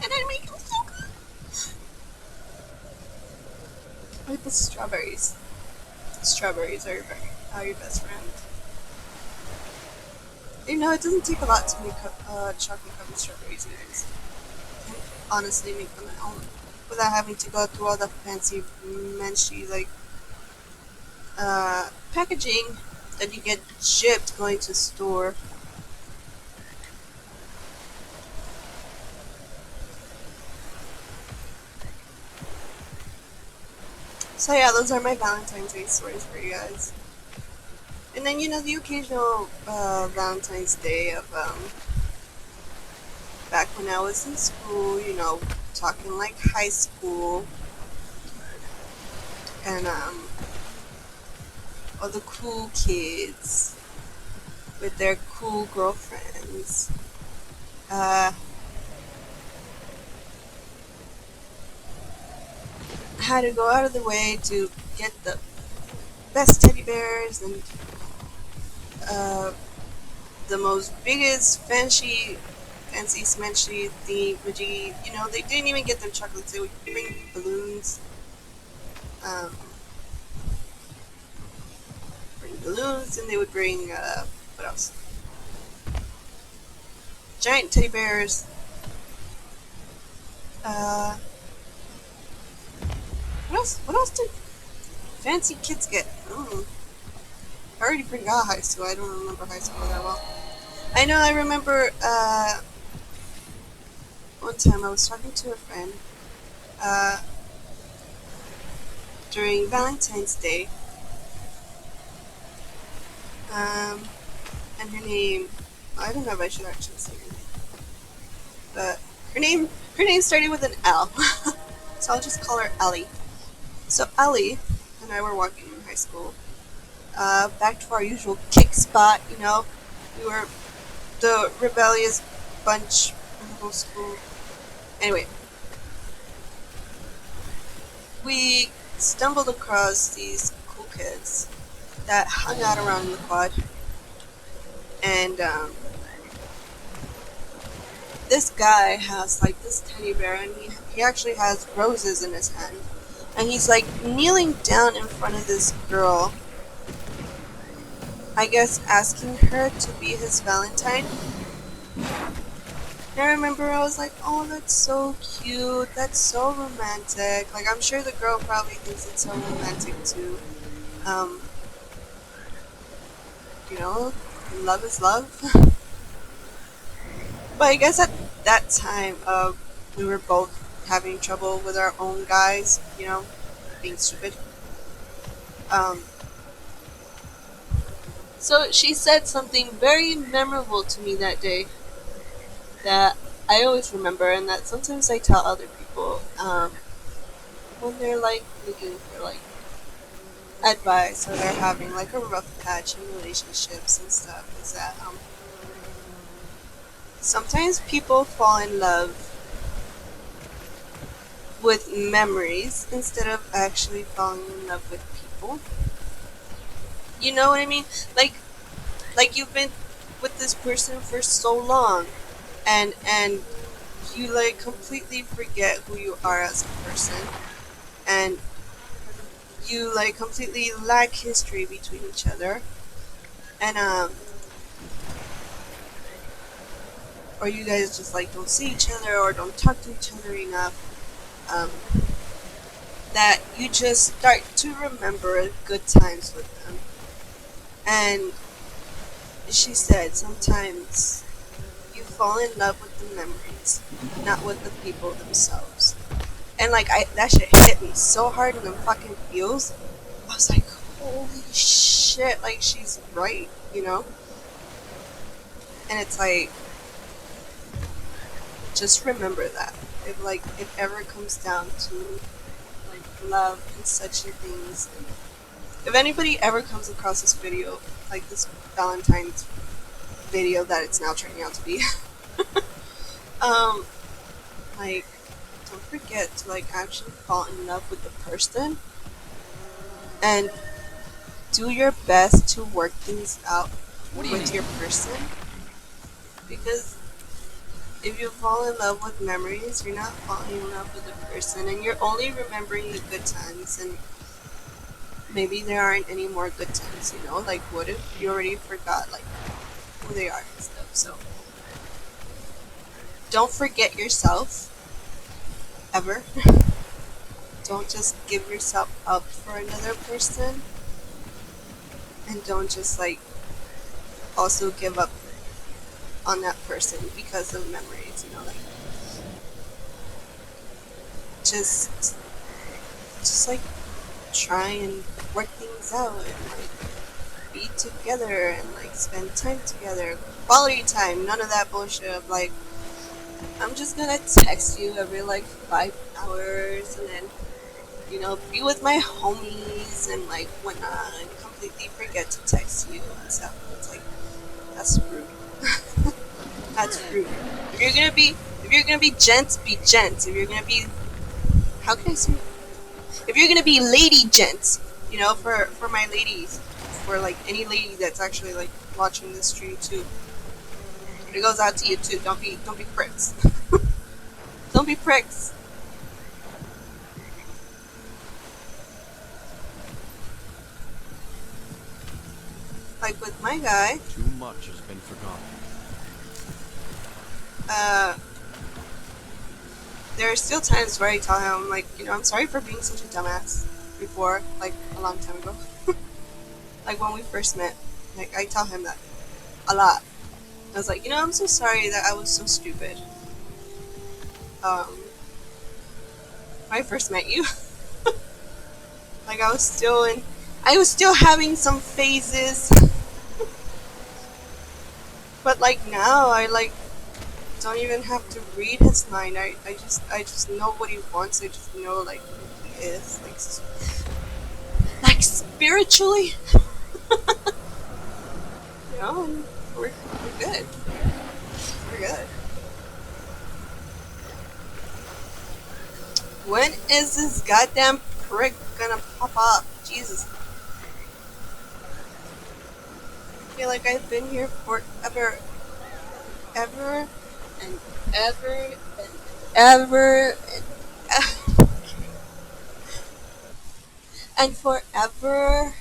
And I make them so good. With the strawberries. Strawberries are your best friend. You know, it doesn't take a lot to make chocolate covered strawberries, you guys. You can honestly make them at home without having to go through all the fancy, menschy, like, packaging Then you get gypped going to store. So yeah, those are my Valentine's Day stories for you guys. And then the occasional Valentine's Day of back when I was in school. Talking like high school, and all the cool kids with their cool girlfriends. Uh, had to go out of the way to get the best teddy bears and uh, the most biggest fancy smanchy thingy. They didn't even get them chocolates. They would bring balloons. Um, bring balloons, and they would bring what else? Giant teddy bears. Uh, what else? What else did fancy kids get? I already forgot high school. I don't remember high school that well. I remember one time I was talking to a friend uh, during Valentine's Day, um, and I don't know if I should actually say her name, but her name started with an L, so I'll just call her Ellie. So Ellie and I were walking in high school, back to our usual kick spot. We were the rebellious bunch in the whole school. Anyway, we stumbled across these cool kids that hung out around the quad, and this guy has like this teddy bear, and he actually has roses in his hand, and he's like kneeling down in front of this girl, I guess asking her to be his Valentine. And I remember I was like, oh, that's so cute, that's so romantic. Like, I'm sure the girl probably thinks it's so romantic too. Um, you know, love is love. But I guess at that time, we were both having trouble with our own guys, being stupid. Um, so she said something very memorable to me that day that I always remember, and that sometimes I tell other people when they're like looking for like advice, or they're having like a rough patch in relationships and stuff. Is that sometimes people fall in love with memories instead of actually falling in love with people. You know what I mean? Like you've been with this person for so long, and you like completely forget who you are as a person, and you like completely lack history between each other, and or you guys just like don't see each other or don't talk to each other enough. Um, that you just start to remember good times with them. And she said sometimes you fall in love with the memories, not with the people themselves. And like that shit hit me so hard in the fucking feels. I was like, holy shit, like she's right. And it's like, just remember that. If ever comes down to like love and such things, if anybody ever comes across this video, like this Valentine's video that it's now turning out to be, um, like, don't forget to like actually fall in love with the person and do your best to work things out with your person, because if you fall in love with memories, you're not falling in love with the person, and you're only remembering the good times, and maybe there aren't any more good times. Like, what if you already forgot, like, who they are and stuff? So, don't forget yourself, ever. Don't just give yourself up for another person, and don't just like also give up on that person because of memories, you know, like just like try and work things out and like be together and like spend time together, quality time, none of that bullshit of like I'm just gonna text you every like 5 hours and then be with my homies and like whatnot and completely forget to text you and stuff. It's like that's rude. That's rude. If you're gonna be gents, be gents. If you're gonna be how can I say? If you're gonna be lady gents, for my ladies, for like any lady that's actually like watching this stream too, it goes out to you too. Don't be pricks. Don't be pricks. Like with my guy, Too much has been forgotten. there are still times where I tell him like, I'm sorry for being such a dumbass before, like a long time ago. Like when we first met, like I tell him that a lot. I was like, I'm so sorry that I was so stupid. When I first met you, like I was still having some phases, but like now I like don't even have to read his mind. I just know what he wants. I just know like who he is, like spiritually, and we're good. We're good. When is this goddamn prick gonna pop up? Jesus. I feel like I've been here forever, ever, and ever, and ever, and forever.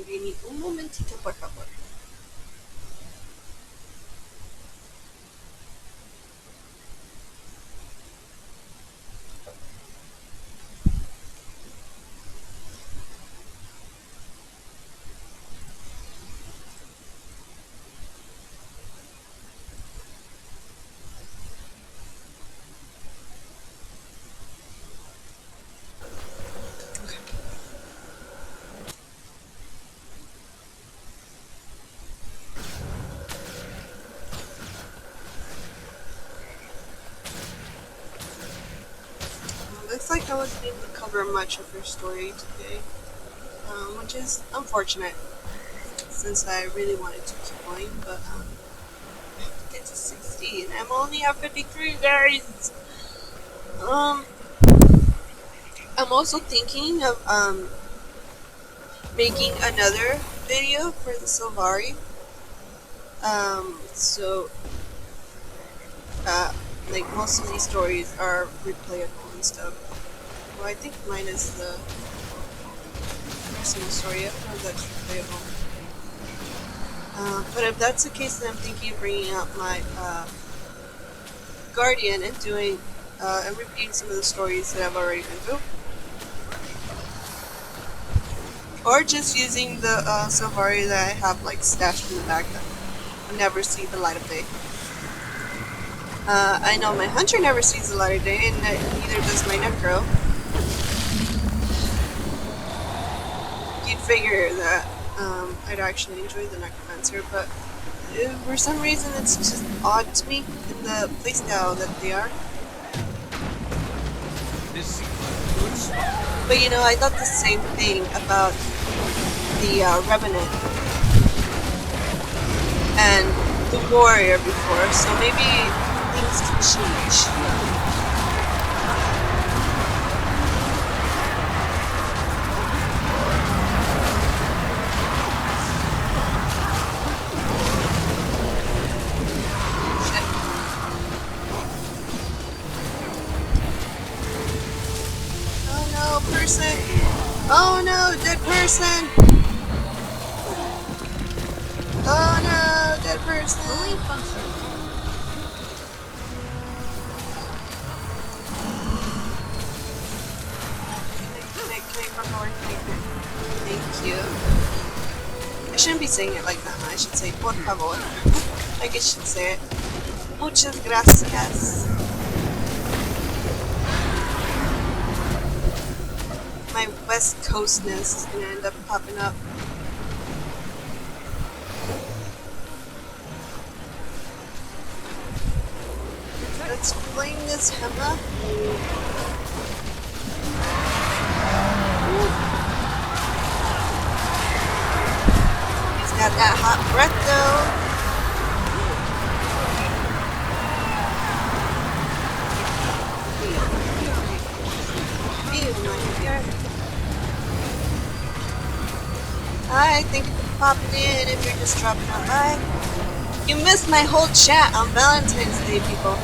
Maybe un momentito, por favor. Looks like I wasn't able to cover much of her story today, which is unfortunate since I really wanted to keep going, but I have to get to 60 and I'm only at 53, guys. Um, I'm also thinking of making another video for the Sylvari. So like most of these stories are replayable and stuff. Well, I think mine is the personal story. I don't know if that's replayable. But if that's the case, then I'm thinking of bringing out my Guardian and doing and repeating some of the stories that I've already been through. Or just using the Sylvari that I have like stashed in the back that will never see the light of day. I know my Hunter never sees the light of day, and neither does my Necro. You'd figure that I'd actually enjoy the Necromancer, but for some reason it's just odd to me in the playstyle that they are. This seems like a good spot. But I thought the same thing about the Revenant and the Warrior before, so maybe things can change. Shit. Oh no, person! Oh no, dead person! Oh no, dead person! Fully functional. saying it like that. I should say por favor. I guess you should say it. Muchas gracias. My West Coastness is gonna end up popping up. Let's flame this Hema. He's got that hot breath though. Hi, thank you for popping in if you're just dropping on by. You missed my whole chat on Valentine's Day, people.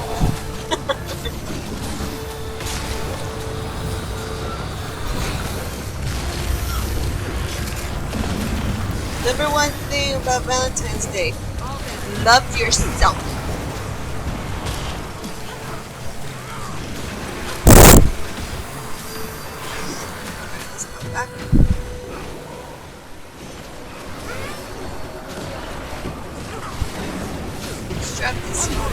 Number one thing about Valentine's Day, love yourself. Let's go back. Strap this phone up.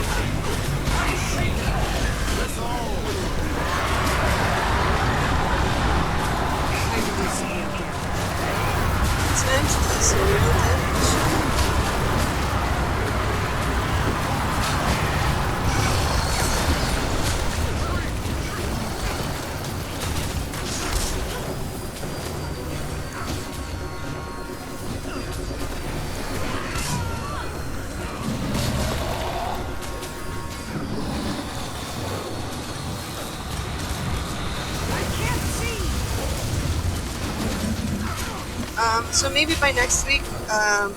It's meant to do some real damage. So maybe by next week, I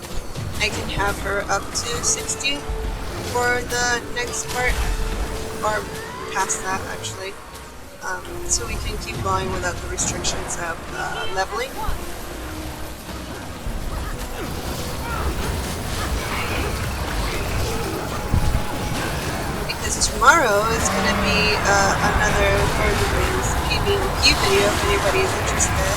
can have her up to 60 for the next part, or past that actually, so we can keep going without the restrictions of leveling. Because tomorrow is going to be another Lord of the Rings PvP video if anybody is interested.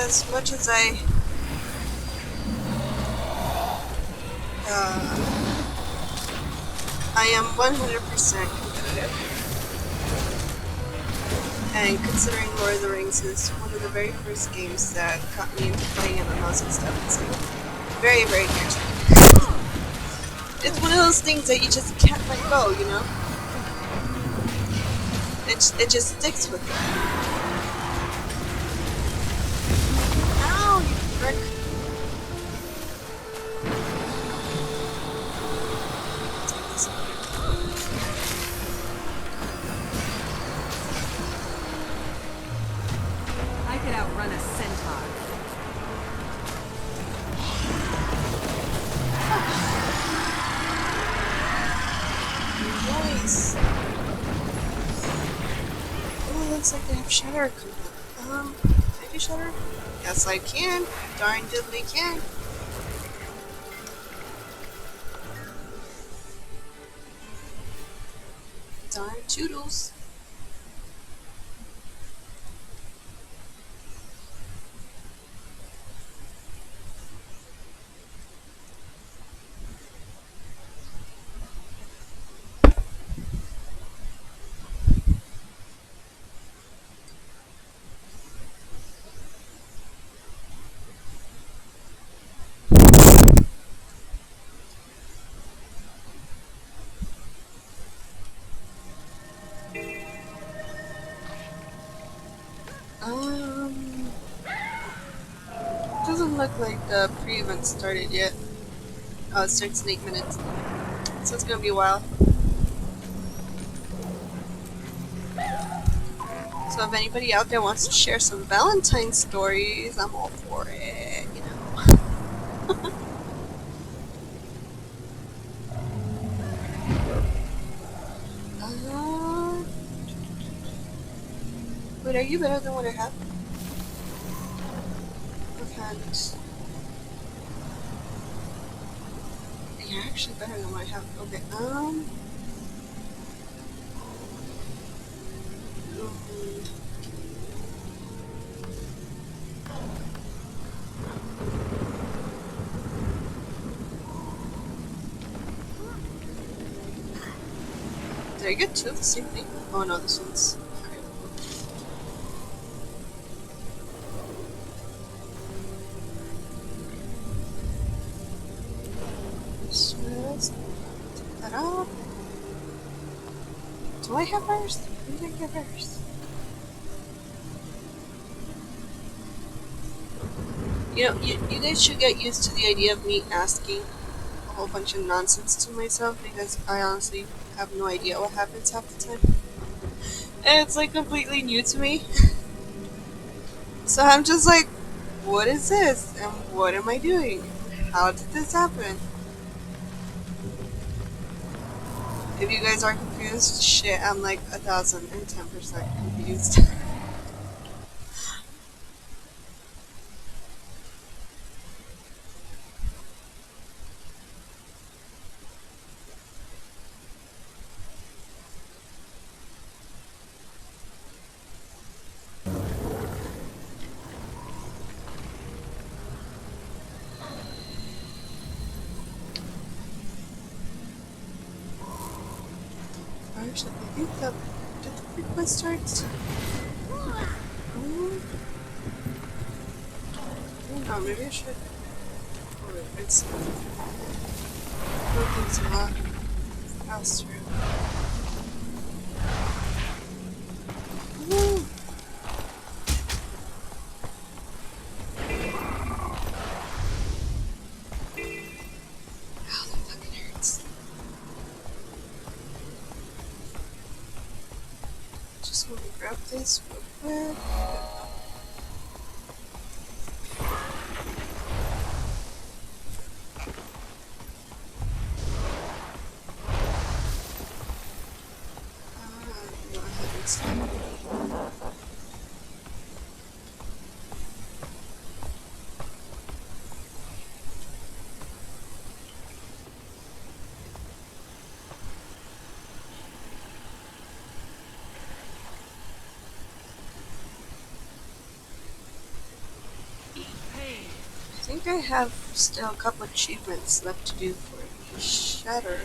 As much as I am 100% competitive, and considering Lord of the Rings is one of the very first games that got me into playing MMOs and stuff, it's like very, very dear to me. It's one of those things that you just can't let go, you know? It just sticks with you. Frick. I could outrun a centaur. Nice. Oh, it looks like they have Shatter coming up. Can I do Shatter? Yes, I can. Darn diddly can. Darn toodles. Doesn't look like the pre-event started yet. Oh, it starts in 8 minutes. So it's gonna be a while. So if anybody out there wants to share some Valentine stories, I'm all for it, you know. Wait, are you better than what I have? Okay, You're actually better than what I have. Okay, did I get two of the same thing? Oh no, this one's... So let's take that out. Do I have hers? When did I get hers? You know, you guys should get used to the idea of me asking a whole bunch of nonsense to myself because I honestly have no idea what happens half the time. And it's like completely new to me. So I'm just like, what is this? And what am I doing? How did this happen? If you guys are confused, shit, I'm like 1010% confused. Actually, I think that did the request start? No, maybe I should. Oh, wait, it's things a lot faster. Woo! Ow, that fucking hurts. Just want to grab this real quick. Go ahead and stop. I think I have still a couple achievements left to do for Shatter.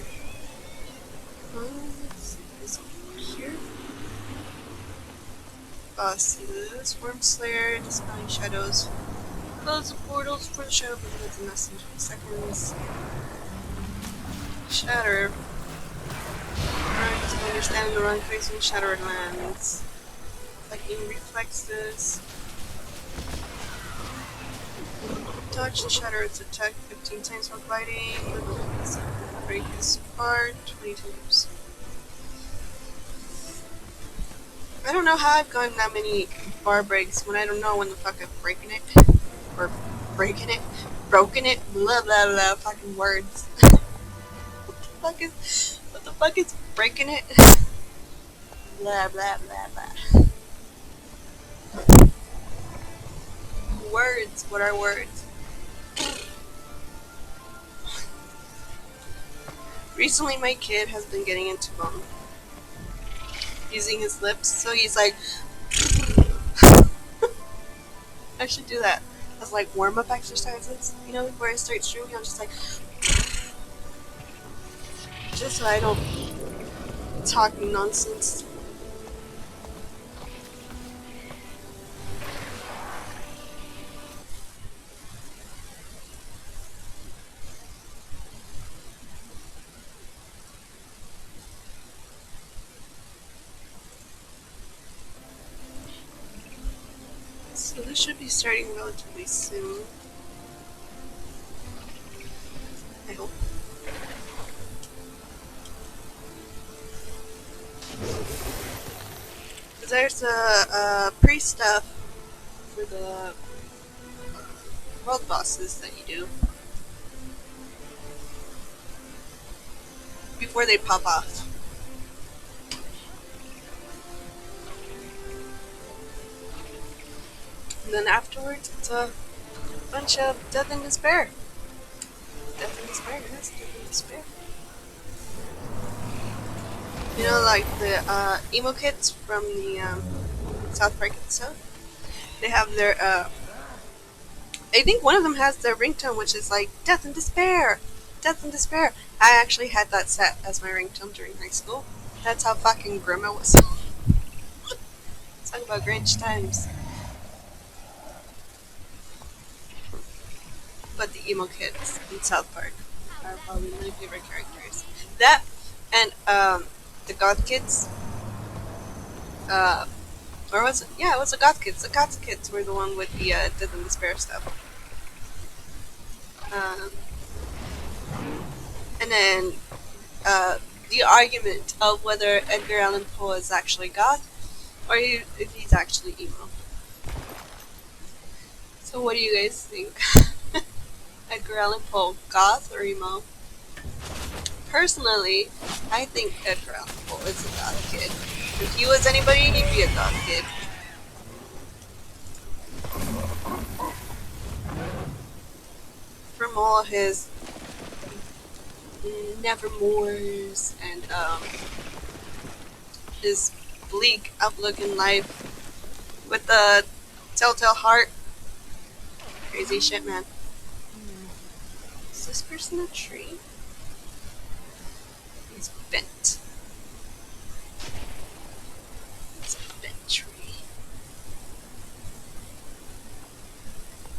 Let's see this one here. See this Worm Slayer, dispelling shadows. Close the portals for the shadow because in less than 20 seconds. Shatter. Alright, so understand the wrong facing shattered lands. Lightning reflexes. Touch and shatter its attack 15 times while gliding. Break this apart 20 times. I don't know how I've gotten that many bar breaks when I don't know when the fuck I'm breaking it. Or breaking it. Broken it. Blah blah blah fucking words. What the fuck is breaking it? Blah blah blah blah. Words. What are words? Recently my kid has been getting into using his lips, so he's like I should do that as like warm-up exercises, you know, before I start streaming. I'm just like just so I don't talk nonsense. So this should be starting relatively soon. I hope. Because there's a pre-stuff for the world bosses that you do before they pop off. And then afterwards, it's a bunch of death and despair. Death and despair, yes, death and despair. You know, like the emo kids from the South Park episode? They have their, I think one of them has their ringtone, which is like, death and despair! Death and despair! I actually had that set as my ringtone during high school. That's how fucking grim it was. Talk about Grinch times. But the emo kids in South Park are probably my favorite characters. That and the goth kids. Or was it? Yeah, it was the goth kids. The goth kids were the one with the death and despair stuff. Um, and then the argument of whether Edgar Allan Poe is actually goth or if he's actually emo. So what do you guys think? Edgar Allan Poe, goth or emo? Personally, I think Edgar Allan Poe is a goth kid. If he was anybody, he'd be a goth kid. From all his nevermores and his bleak outlook in life with the telltale heart. Crazy shit, man. Is this person a tree? He's bent. It's a bent tree.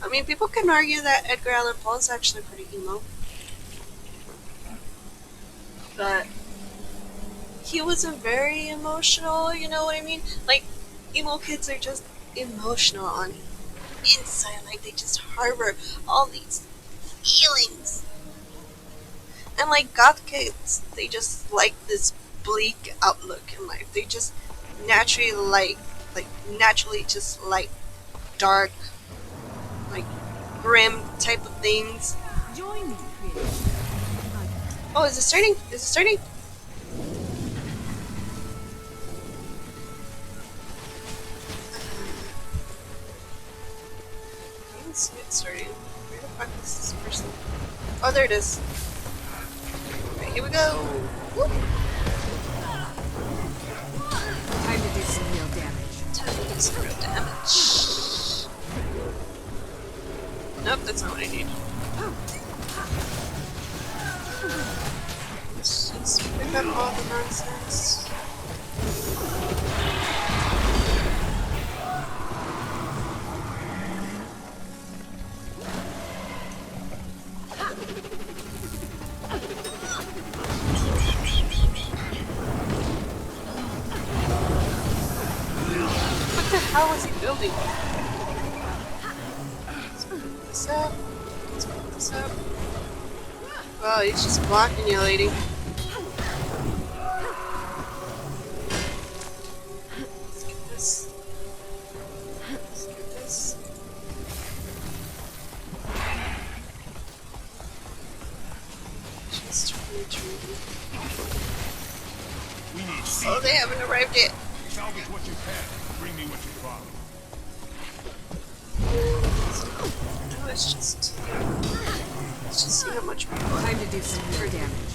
I mean, people can argue that Edgar Allan Poe is actually pretty emo. But he wasn't very emotional, you know what I mean? Like, emo kids are just emotional on inside, like they just harbor all these feelings. And like goth kids, they just like this bleak outlook in life. They just naturally naturally just like dark, like grim type of things. Join me, creator. Oh, is it starting? Is it starting? I didn't see it starting. Where the fuck is this person? Oh, there it is. Right, here we go. Whoop. Time to do some real damage. Time to do some real damage. Nope, that's not what I need. Let's just pick up all the nonsense. What the hell is he building? Let's pick this up. Let's pick this up. Wow, he's just blocking you, lady. Let's get this. Let's get this. Just retreat. Oh, they haven't arrived yet. Salvage what you can. Bring me what you found. No, let's just see how much we got. Time to do some real damage.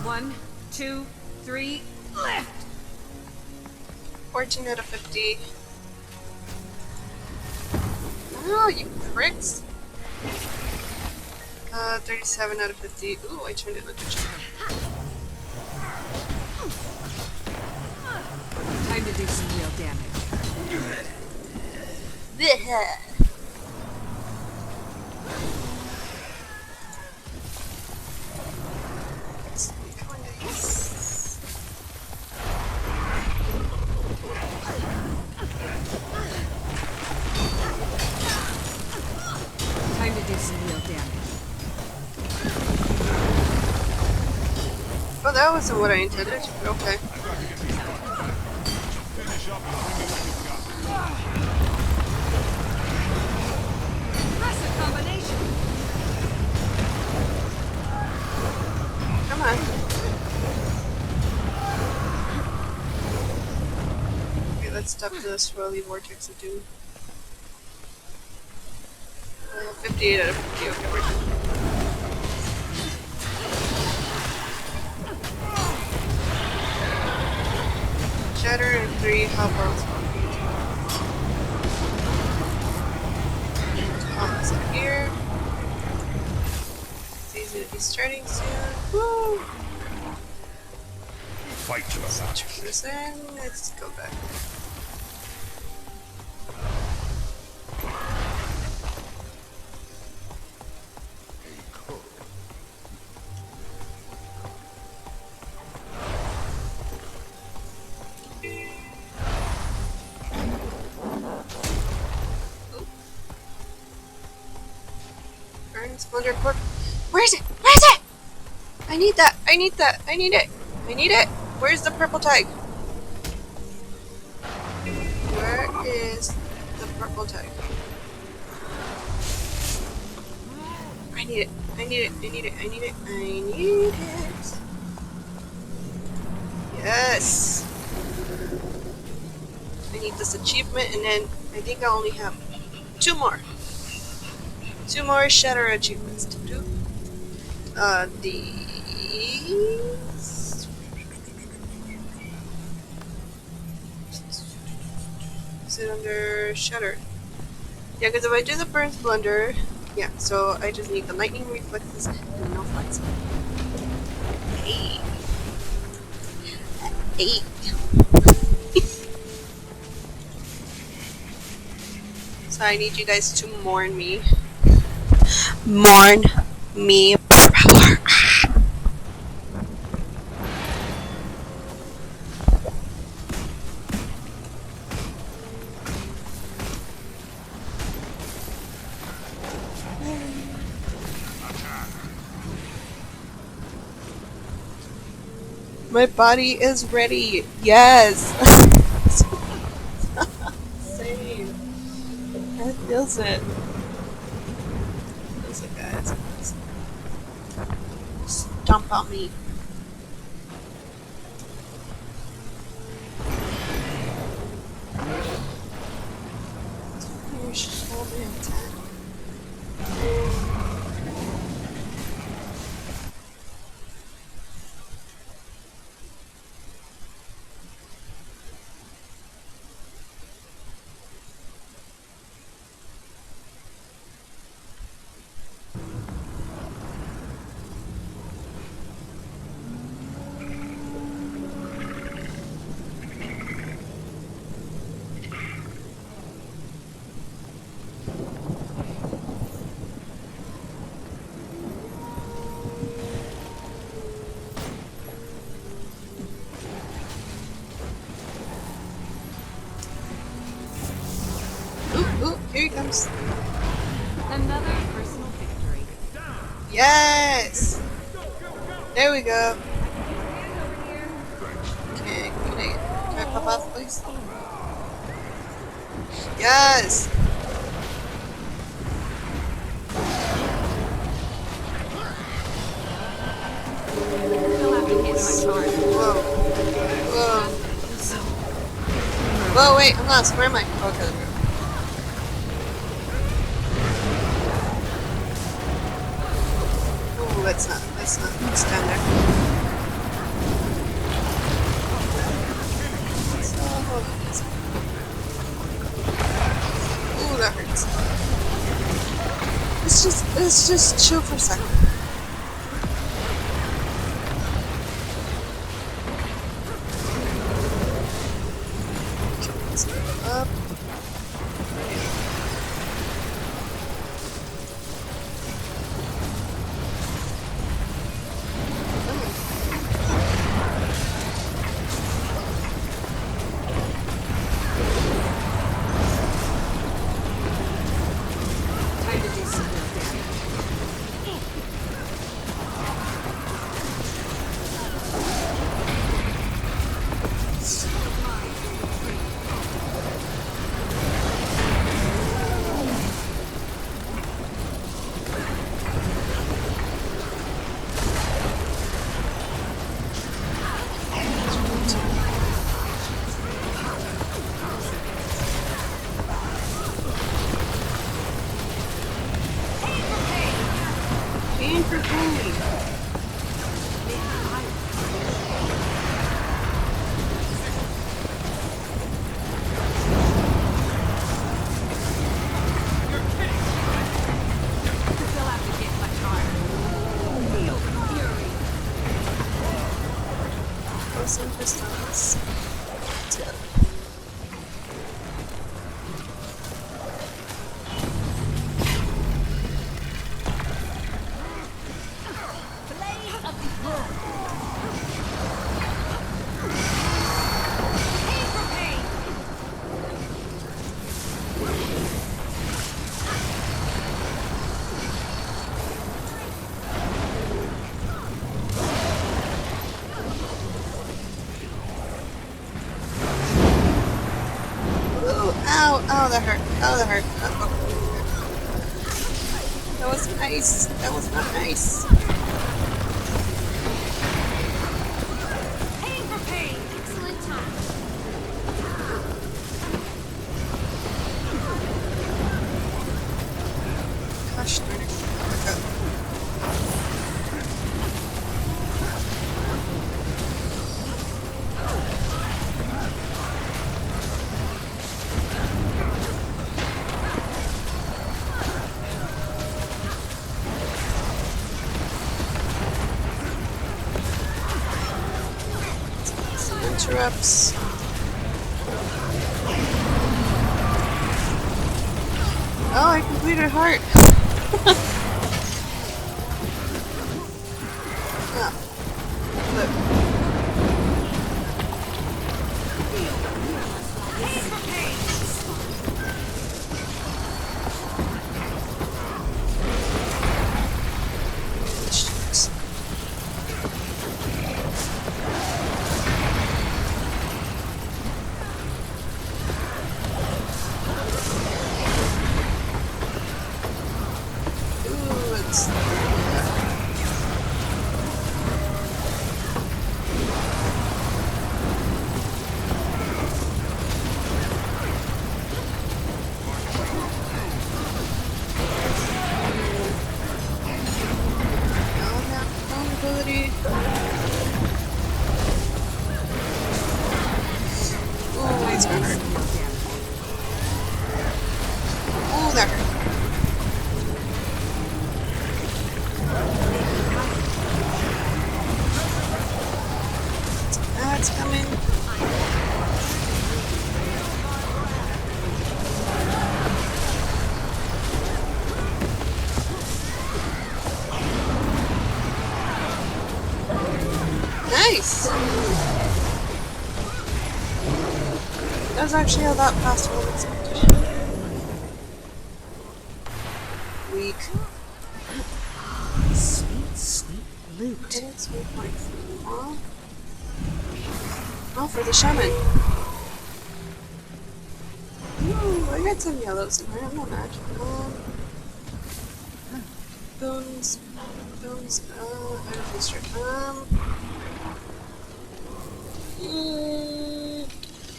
One, two, three, left! 14 out of 50. Oh, you pricks. 37 out of 50. Ooh, I turned it into a jump. Time to do some real damage. Come on, guys. Time to do some real damage. Oh, that wasn't what I intended. Okay. Finish up and bring me what you've got. Press a combination. Come on. Okay, let's Stop the swirly vortex of doom. 58 out of 50. Okay, we're done. Shatter and 3 hot bombs. Almost up here. It's easy to be starting soon. Woo! Fight to the last. Turn this in. Let's go back. Burn Splendor Corp. Where is it? Where is it? I need that. I need that. I need it. I need it. Where's the purple tag? Where is the purple tag? I need it. I need it. I need it. I need it. I need it. Yes. I need this achievement, and then I think I only have 2 more. 2 more Shatter achievements to do. These. Is it under Shatter? Yeah, because if I do the Burn Splendor, yeah, so I just need the Lightning Reflexes and no flights. Hey. Hey. So I need you guys to mourn me. Mourn me forever. My body is ready. Yes. Same. That feels it. Feels it, guys. Stomp on me. You're so damn tired. Ooh, here he comes. Another personal victory. Yes! There we go. Okay, can I pop off, please? Yes! You'll have to hit my card. Whoa. Whoa. Whoa, wait, I'm lost. Where am I? Okay, there we go. Ooh, let's not stand there. Ooh, that hurts. Let's just chill for a second. Let's go up. Time to do some real damage. Paper Queen. They'll have to get much harder. Feel the fury. Frozen crystals. Blade of the earth. Pain for pain. Ooh, ow, ow, that hurt. Oh, that hurt. Oh. That was nice. That was not nice. Pain for pain. Excellent time. Gosh darn it. Some interrupts. Oh, I completed heart. Ah, look. Pain for pain. Shoot. Ooh, it's vulnerability. Ooh, it's gonna hurt. Ooh, that hurt. That's coming. Nice! That was actually a lot faster than expected. Weak. Sweet, sweet loot. Didn't sweep points. Oh. Oh, for the shaman. Ooh, I got some yellows in there, I'm not mad. Bones. Bones. I don't think straight.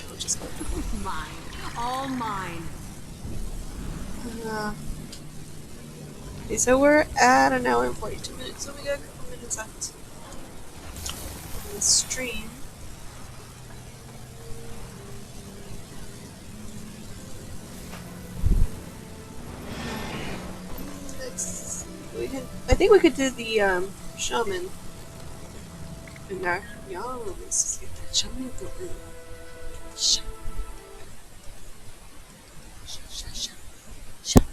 I'll just go. Mine. All mine. Okay, so we're at an hour and 42 minutes, so we got a couple minutes left in the stream. Let's, we can, I think we could do the shaman in there. Yo, let's get that shaman going. Shaman. Shaman.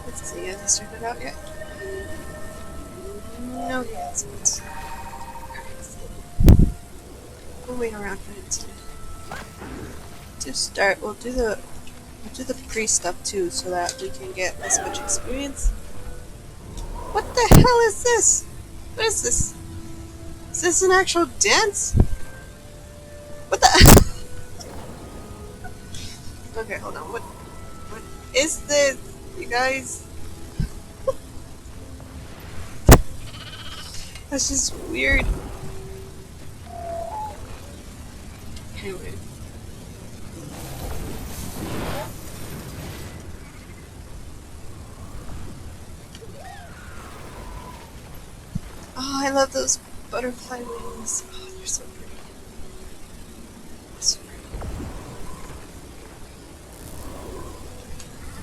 Let's see, has he started out yet? No, he hasn't. We'll wait around for him to start. We'll do the I'll do the pre stuff too so that we can get as much experience. What the hell is this? What is this? Is this an actual dance? What the? Okay, hold on. What is this? You guys? That's just weird. Anyway. Oh, I love those butterfly wings. Oh, they're so pretty. They're so pretty.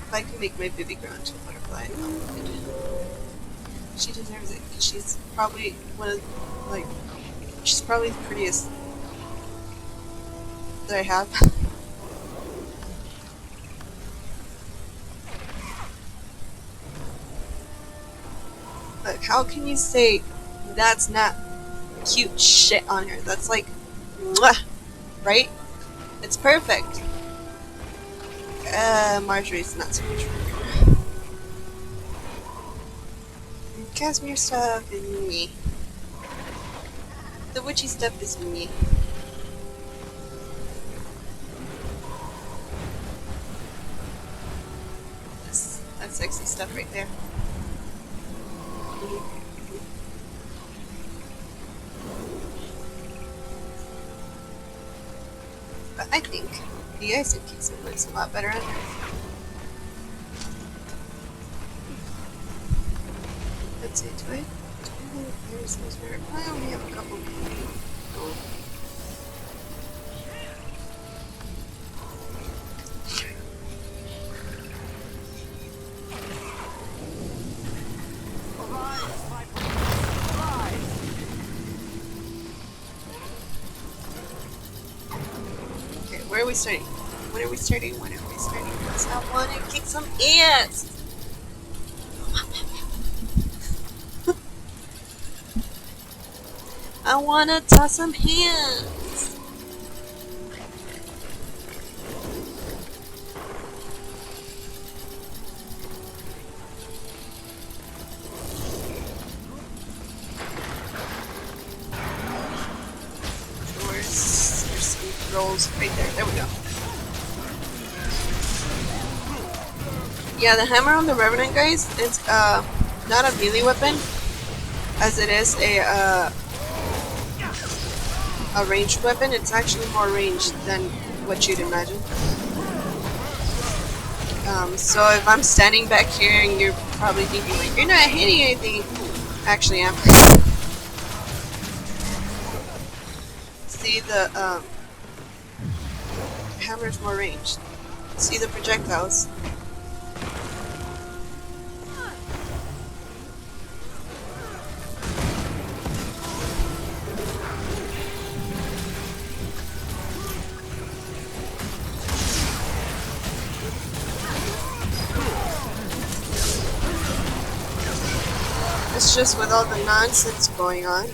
If I can make my baby girl into a butterfly, I would. She deserves it. 'Cause she's probably one of, like, she's probably the prettiest that I have. Like, how can you say that's not cute shit on her? That's like, mwah, right? It's perfect. Marjorie's not so much for her. Casimir stuff is me. The witchy stuff is me. That's sexy stuff right there. But I think the ice and pizza looks a lot better on her. Let's see, do I have there's those very I only have a couple. Oh. Okay, where are we starting? When are we starting? When are we starting? Because I want to kick some ass! I want to toss some hands! There's some rolls right there. There we go. Yeah, the hammer on the Revenant, guys, it's not a melee weapon, as it is a ranged weapon. It's actually more ranged than what you'd imagine. So if I'm standing back here and you're probably thinking like, you're not hitting anything, actually I'm. See, the hammer's more ranged. See the projectiles. It's just with all the nonsense going on,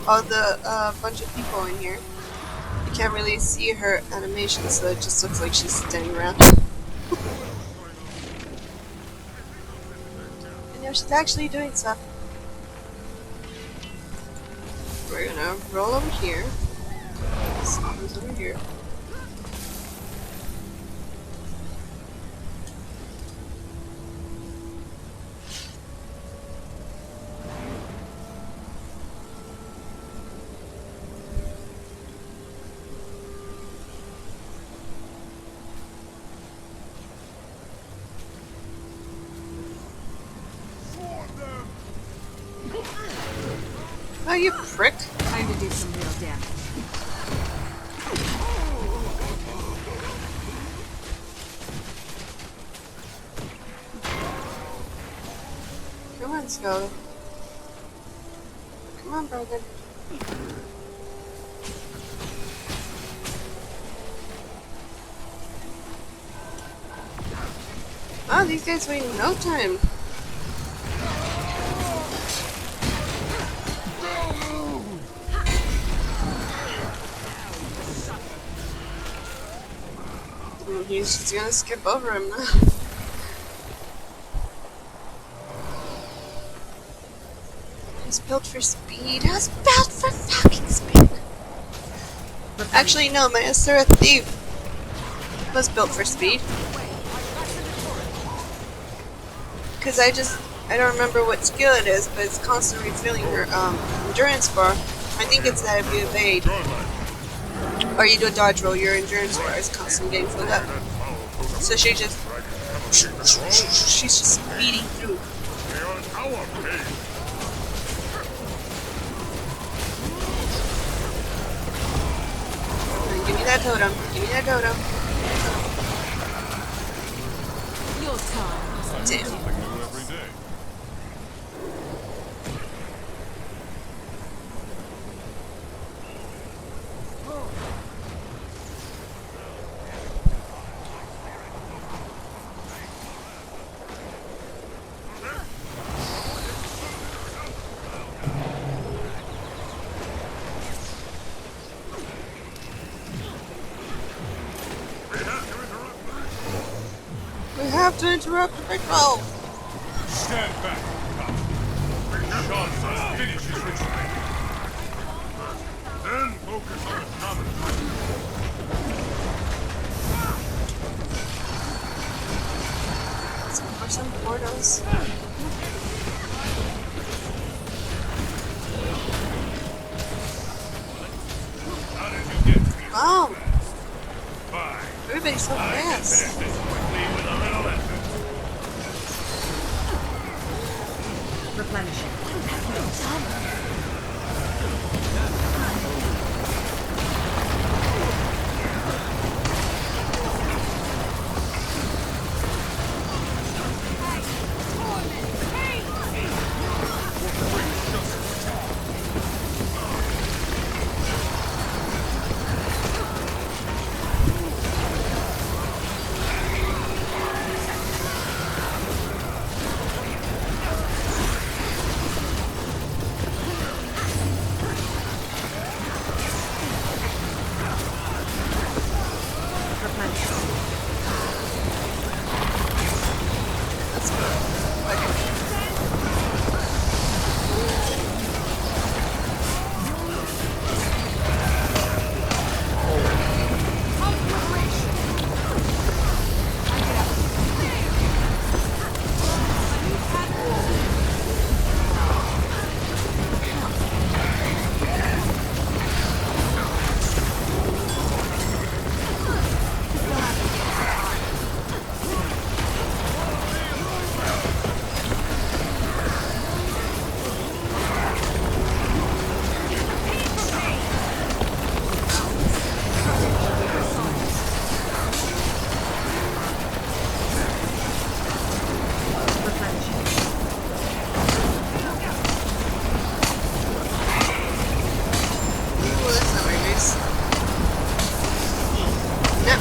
all the bunch of people in here, you can't really see her animation, so it just looks like she's standing around. And now she's actually doing stuff. We're gonna roll over here. Someone's over here. Oh, you prick. Time to do some real damage. Come on, Skull. Come on, brother. Oh, these guys wait no time. He's just gonna skip over him now. He's built for speed. He's built for fucking speed. Actually, no, my Asura Thief was built for speed. Because I don't remember what skill it is, but it's constantly refilling her endurance bar. I think it's that if you evade or you do a dodge roll, your endurance bar is constantly getting filled up. So she's just speeding through. Give me that totem. Give me that totem. Your time. Damn. We have to interrupt the ritual. Stand back, cop. Sean must finish his ritual. Then focus on the common threat. For some portals. How did you get to me? Wow, Fine. everybody's so fast. Finish this quickly with a little effort. Replenishing.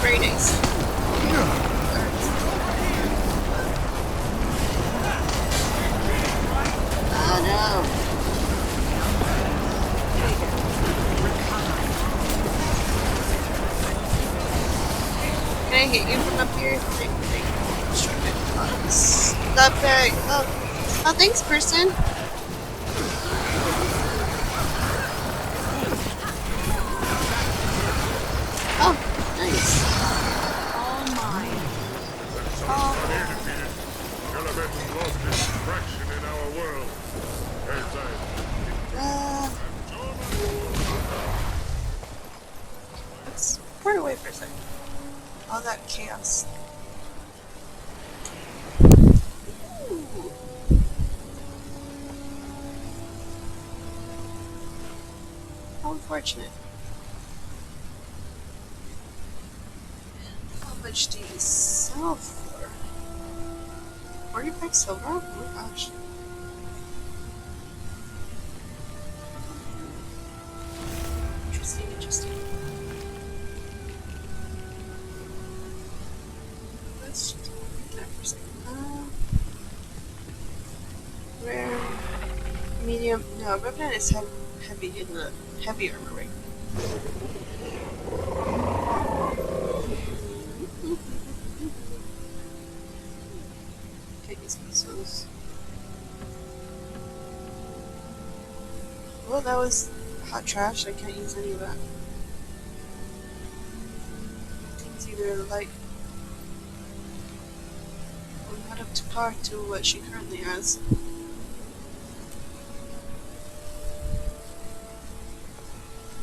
Very nice. Oh no. Can I hit you from up here? Stop bag. Oh, thanks, person. Oh, nice. All mine. Undefeated. Elemental lost its fraction in our world. As Let's port away for a second. All that chaos. Ooh. How unfortunate. How much do you sell for? 45 silver? Oh my gosh. Interesting, interesting. Let's do that for a second. Rare, medium. No, Revenant is heavy in the heavy armor ring. that was hot trash. I can't use any of that. Things either like not up to par to what she currently has.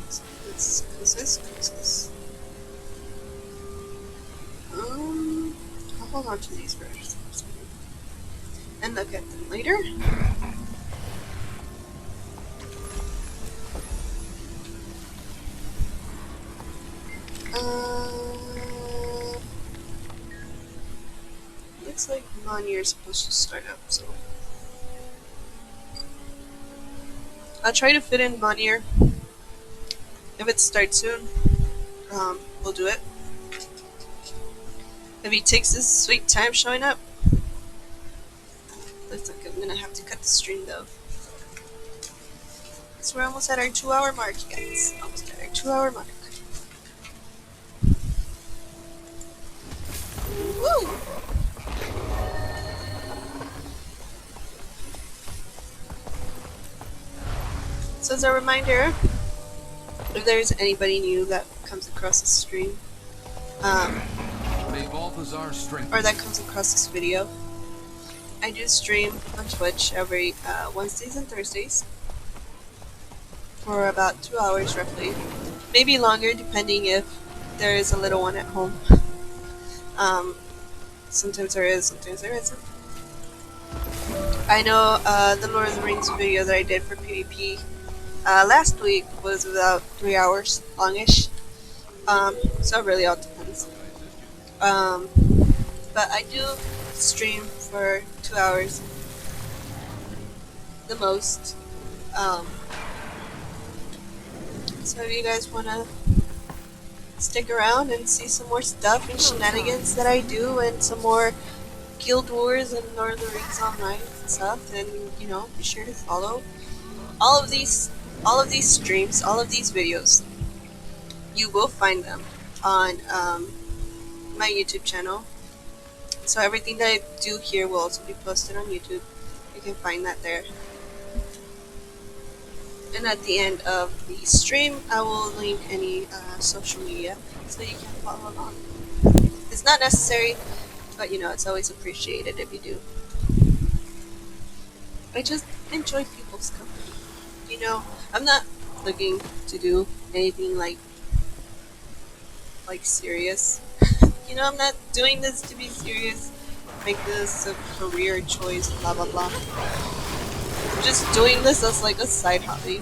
So let's close this. I'll hold on to these first and look at them later. Looks like Monier's supposed to start up, so I'll try to fit in Monier. If it starts soon, we'll do it. If he takes his sweet time showing up, looks like I'm gonna have to cut the stream though. So we're almost at our 2-hour mark, guys. Almost at our 2-hour mark. Woo! So as a reminder, if there's anybody new that comes across this stream, May Balthazar strength or that comes across this video, I do stream on Twitch every Wednesdays and Thursdays for about 2 hours roughly, maybe longer depending if there is a little one at home. Sometimes there is, sometimes there isn't. I know the Lord of the Rings video that I did for PvP last week was about 3 hours longish, so it really all depends. But I do stream for 2 hours, the most. So if you guys want to stick around and see some more stuff and shenanigans that I do, and some more Guild Wars and Lord of the Rings Online and stuff, then, you know, be sure to follow all of these streams, all of these videos. You will find them on my YouTube channel. So everything that I do here will also be posted on YouTube. You can find that there. And at the end of the stream, I will link any social media so you can follow along. It's not necessary, but you know, it's always appreciated if you do. I just enjoy people's company. You know, I'm not looking to do anything like serious. You know, I'm not doing this to be serious, make this a career choice, blah blah blah. I'm just doing this as like a side hobby.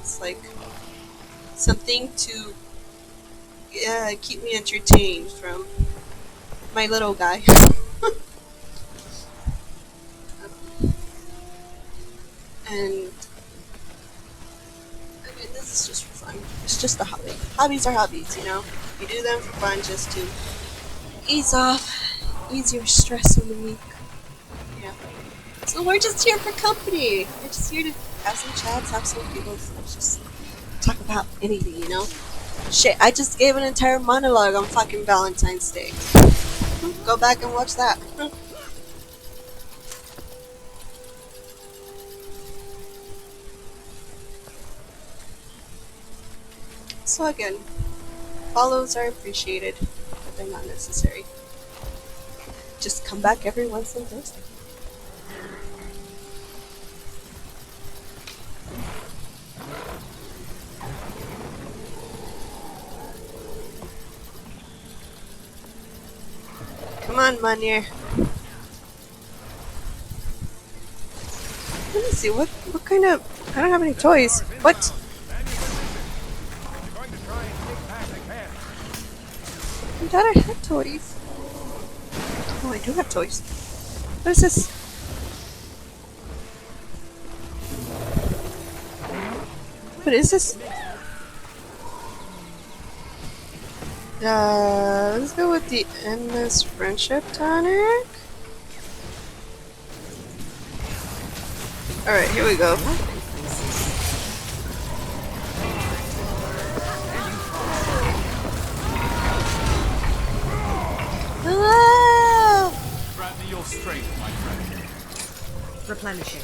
It's like something to keep me entertained from my little guy. And I mean, this is just for fun. It's just a hobby. Hobbies are hobbies, you know? You do them for fun just to ease your stress in the week. Yeah. So we're just here for company. We're just here to have some chats, have some people, just talk about anything, you know? Shit, I just gave an entire monologue on fucking Valentine's Day. Go back and watch that. So again, follows are appreciated, but they're not necessary. Just come back every Wednesday and Thursday. Come on, Manier. Let me see, what kind of... I don't have any toys. What? I thought I had toys. Oh, I do have toys. What is this? What is this? Let's go with the Endless Friendship Tonic. Alright, here we go. Hello! grant me your strength, my friend. Replenishing.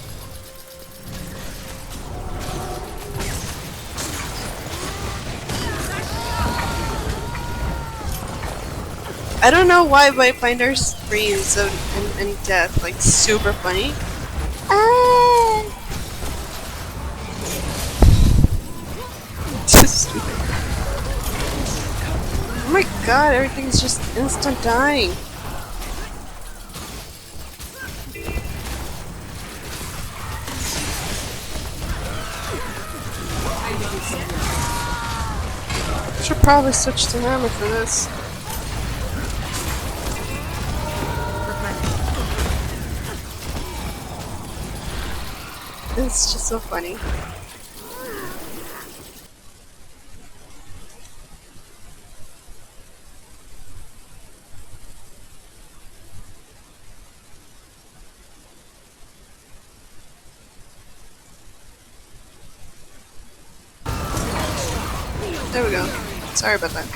I don't know why, but I find our screams and death like super funny. Ah! Just stupid. Oh my god, everything's just instant dying. Should probably switch to hammer for this. It's just so funny. There we go. Sorry about that.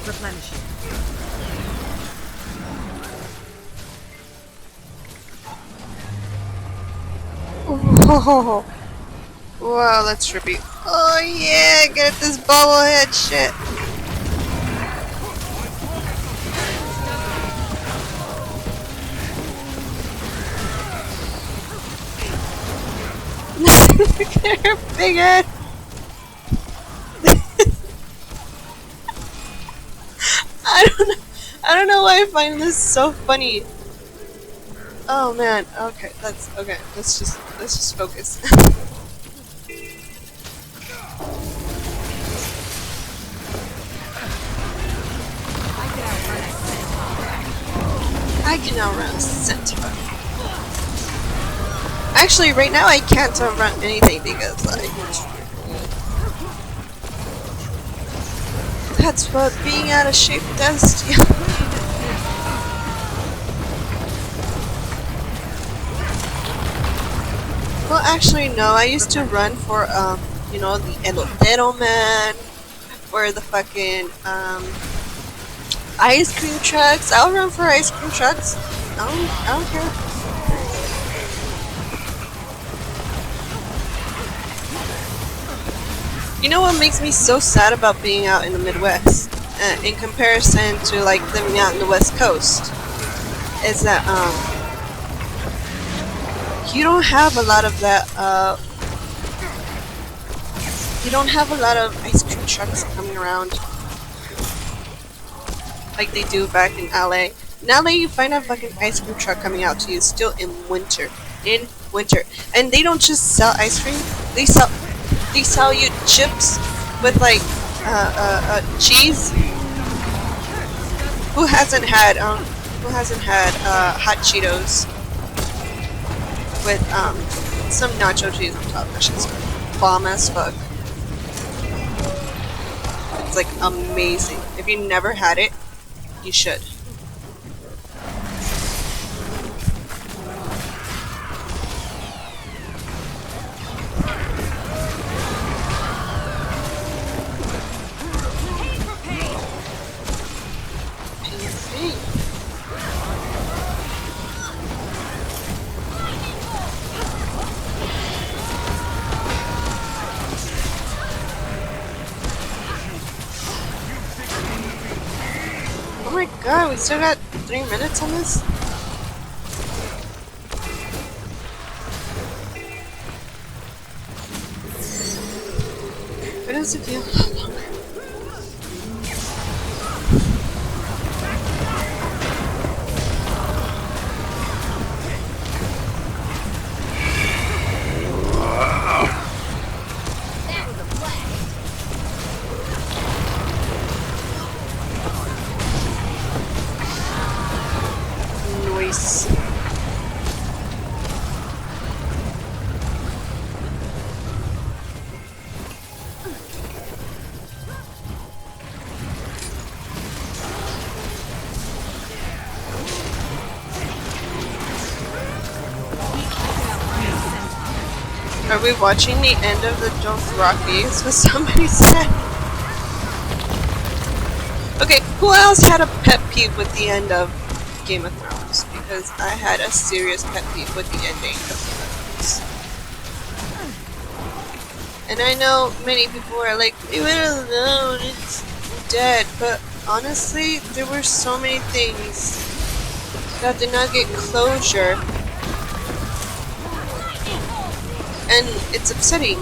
Replenishing. Whoa. Wow, that's trippy. Oh yeah, get this bobblehead shit. They're bigger. I don't know why I find this so funny. Oh man, okay, that's okay. Let's just focus. I can outrun a centaur. Actually, right now I can't outrun anything because like that's what being out of shape does to you. Well, actually, no. I used to run for you know, the Elotero Man, or the fucking ice cream trucks. I'll run for ice cream trucks. I don't care. You know what makes me so sad about being out in the Midwest, in comparison to like living out in the West Coast, is that you don't have a lot of that. You don't have a lot of ice cream trucks coming around like they do back in LA. In LA, you find a fucking ice cream truck coming out to you still in winter. In winter, and they don't just sell ice cream. They sell you chips with like cheese. Who hasn't had hot Cheetos with some nacho cheese on top? That shit's bomb as fuck. It's like amazing. If you never had it, you should. Oh my god, we still got 3 minutes on this? What does it feel longer? That was a blast. Noise. Are we watching the end of the Dothraki? That's what somebody said. Okay, who else had a pet peeve with the end of Game of Thrones? Because I had a serious pet peeve with the ending of Game of Thrones. And I know many people are like, leave it alone, it's dead. But honestly, there were so many things that did not get closure. And it's upsetting.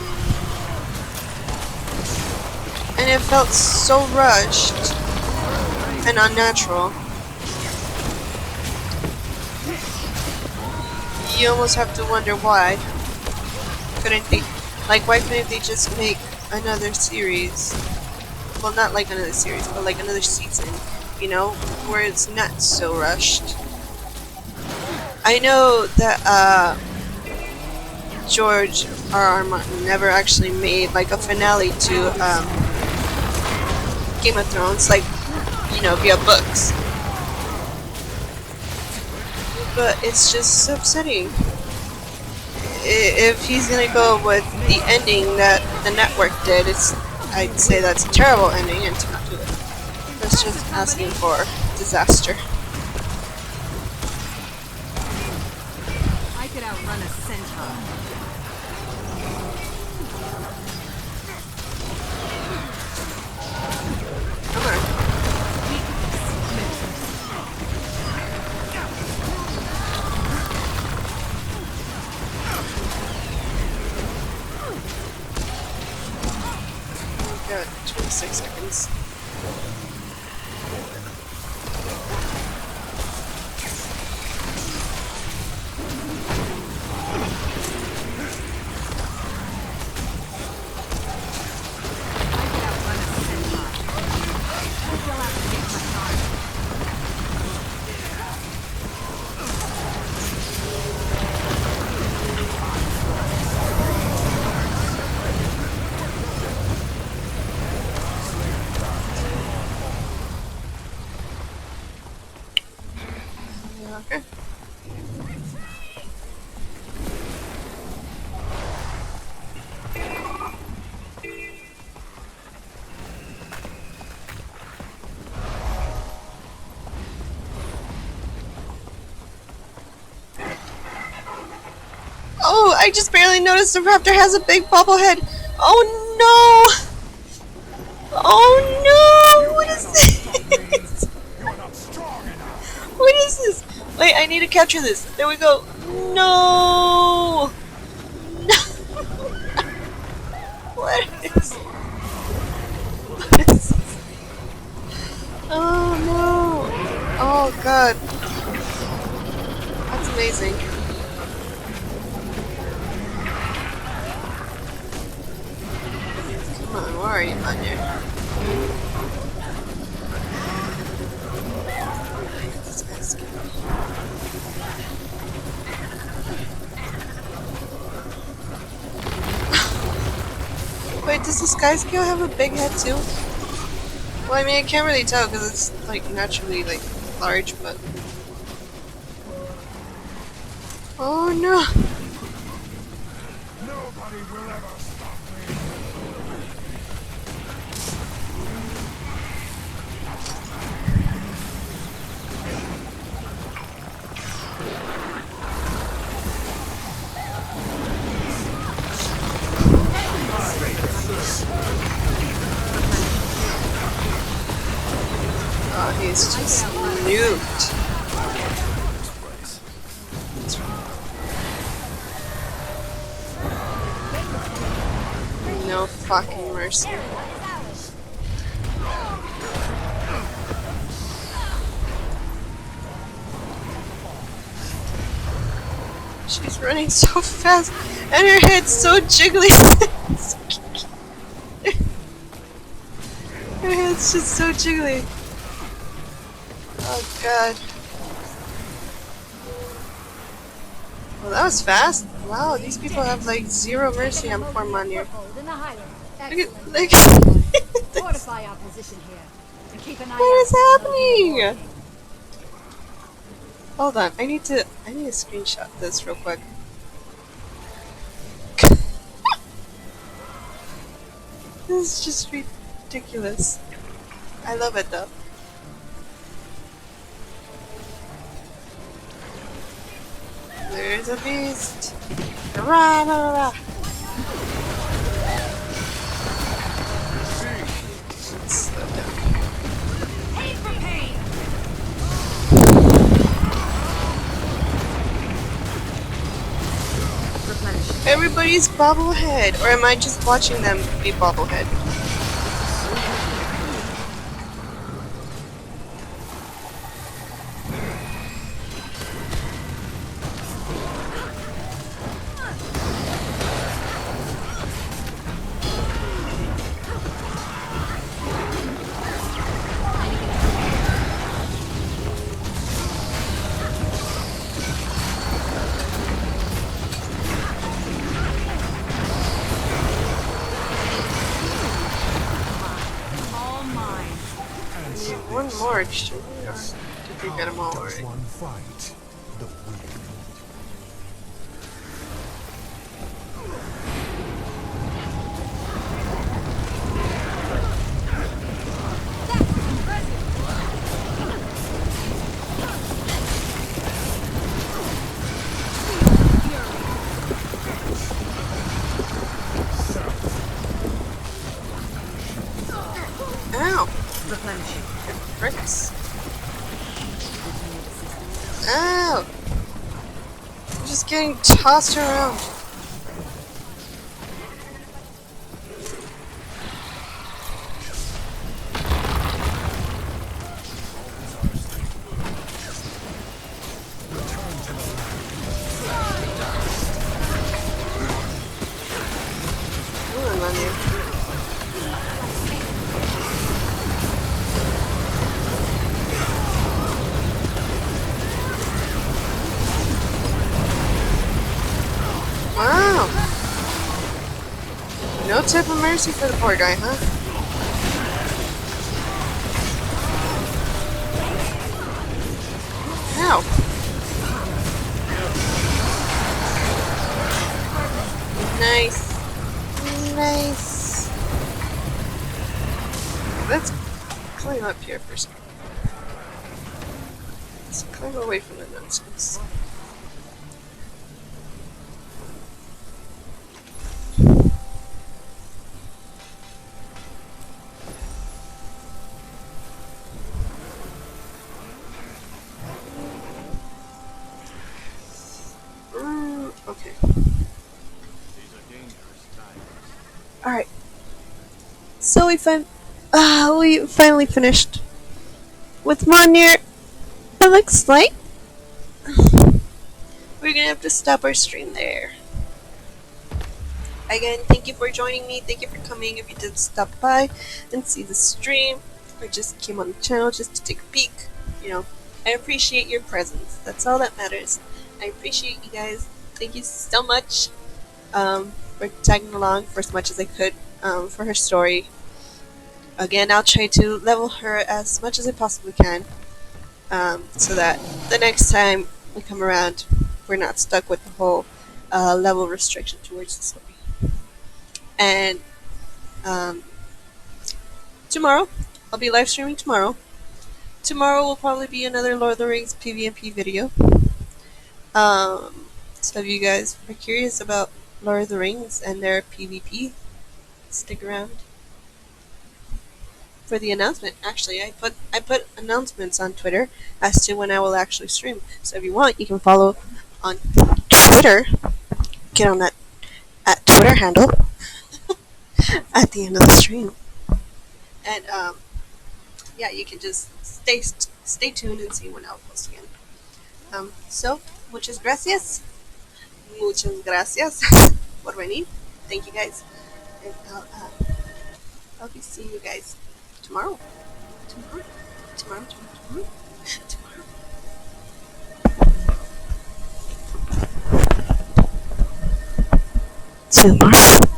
And it felt so rushed and unnatural. You almost have to wonder why. Why couldn't they just make another series? Well, not like another series, but like another season, you know, where it's not so rushed. I know that, George R.R. Martin never actually made, like, a finale to, Game of Thrones, like, you know, via books. But it's just so upsetting. If he's gonna go with the ending that the network did, I'd say that's a terrible ending, and to not do it. That's just asking for disaster. I could outrun a centaur. Come on. Got 26 seconds. Okay. Oh, I just barely noticed the raptor has a big bubble head. Oh no! Oh no! What is this? What is this? Wait, I need to capture this. There we go. No! No! What is this? Oh no! Oh god. That's amazing. Come on, where are you, Anya? This guy's scary. Wait, does the sky scale have a big head too? Well, I mean, I can't really tell because it's like naturally like large, but oh no! Nobody will ever stop me. Oh, he's just nuked. No fucking mercy. She's running so fast, and her head's so jiggly. Her head's just so jiggly. Oh god. Well, that was fast. Wow, these people have like zero mercy on poor Manir. Look at Fortify our position here and keep an eye what is out. happening? Hold on, I need to screenshot this real quick. This is just ridiculous. I love it though. There's a beast. Rah, rah, rah. Slow down. Pain for pain! Replenishing. Everybody's bobblehead, or am I just watching them be bobblehead? All mine. One more, actually. Or did we get them all already? One fight. The wind. Ow! Replenishing. Bricks. Ow! I'm just getting tossed around. Ooh, I'm on you. Wow! No type of mercy for the poor guy, huh? Ow! Nice. Nice. Let's climb up here first. Let's climb away from the nonsense. Okay. Alright. So we finally finished with Monir. It looks like we're gonna have to stop our stream there. Again, thank you for joining me. Thank you for coming. If you did stop by and see the stream, or just came on the channel just to take a peek, I appreciate your presence. That's all that matters. I appreciate you guys. Thank you so much for tagging along for as much as I could for her story. Again, I'll try to level her as much as I possibly can so that the next time we come around, we're not stuck with the whole level restriction towards the story. And tomorrow, I'll be live streaming tomorrow. Tomorrow will probably be another Lord of the Rings PvP video. So if you guys are curious about Lord of the Rings and their PvP, stick around for the announcement. Actually, I put announcements on Twitter as to when I will actually stream. So if you want, you can follow on Twitter. Get on that at Twitter handle at the end of the stream, and yeah, you can just stay tuned and see when I'll post again. So muchas gracias. Muchas gracias. What do I need? Thank you guys. And I'll be seeing you guys tomorrow. Tomorrow. Tomorrow.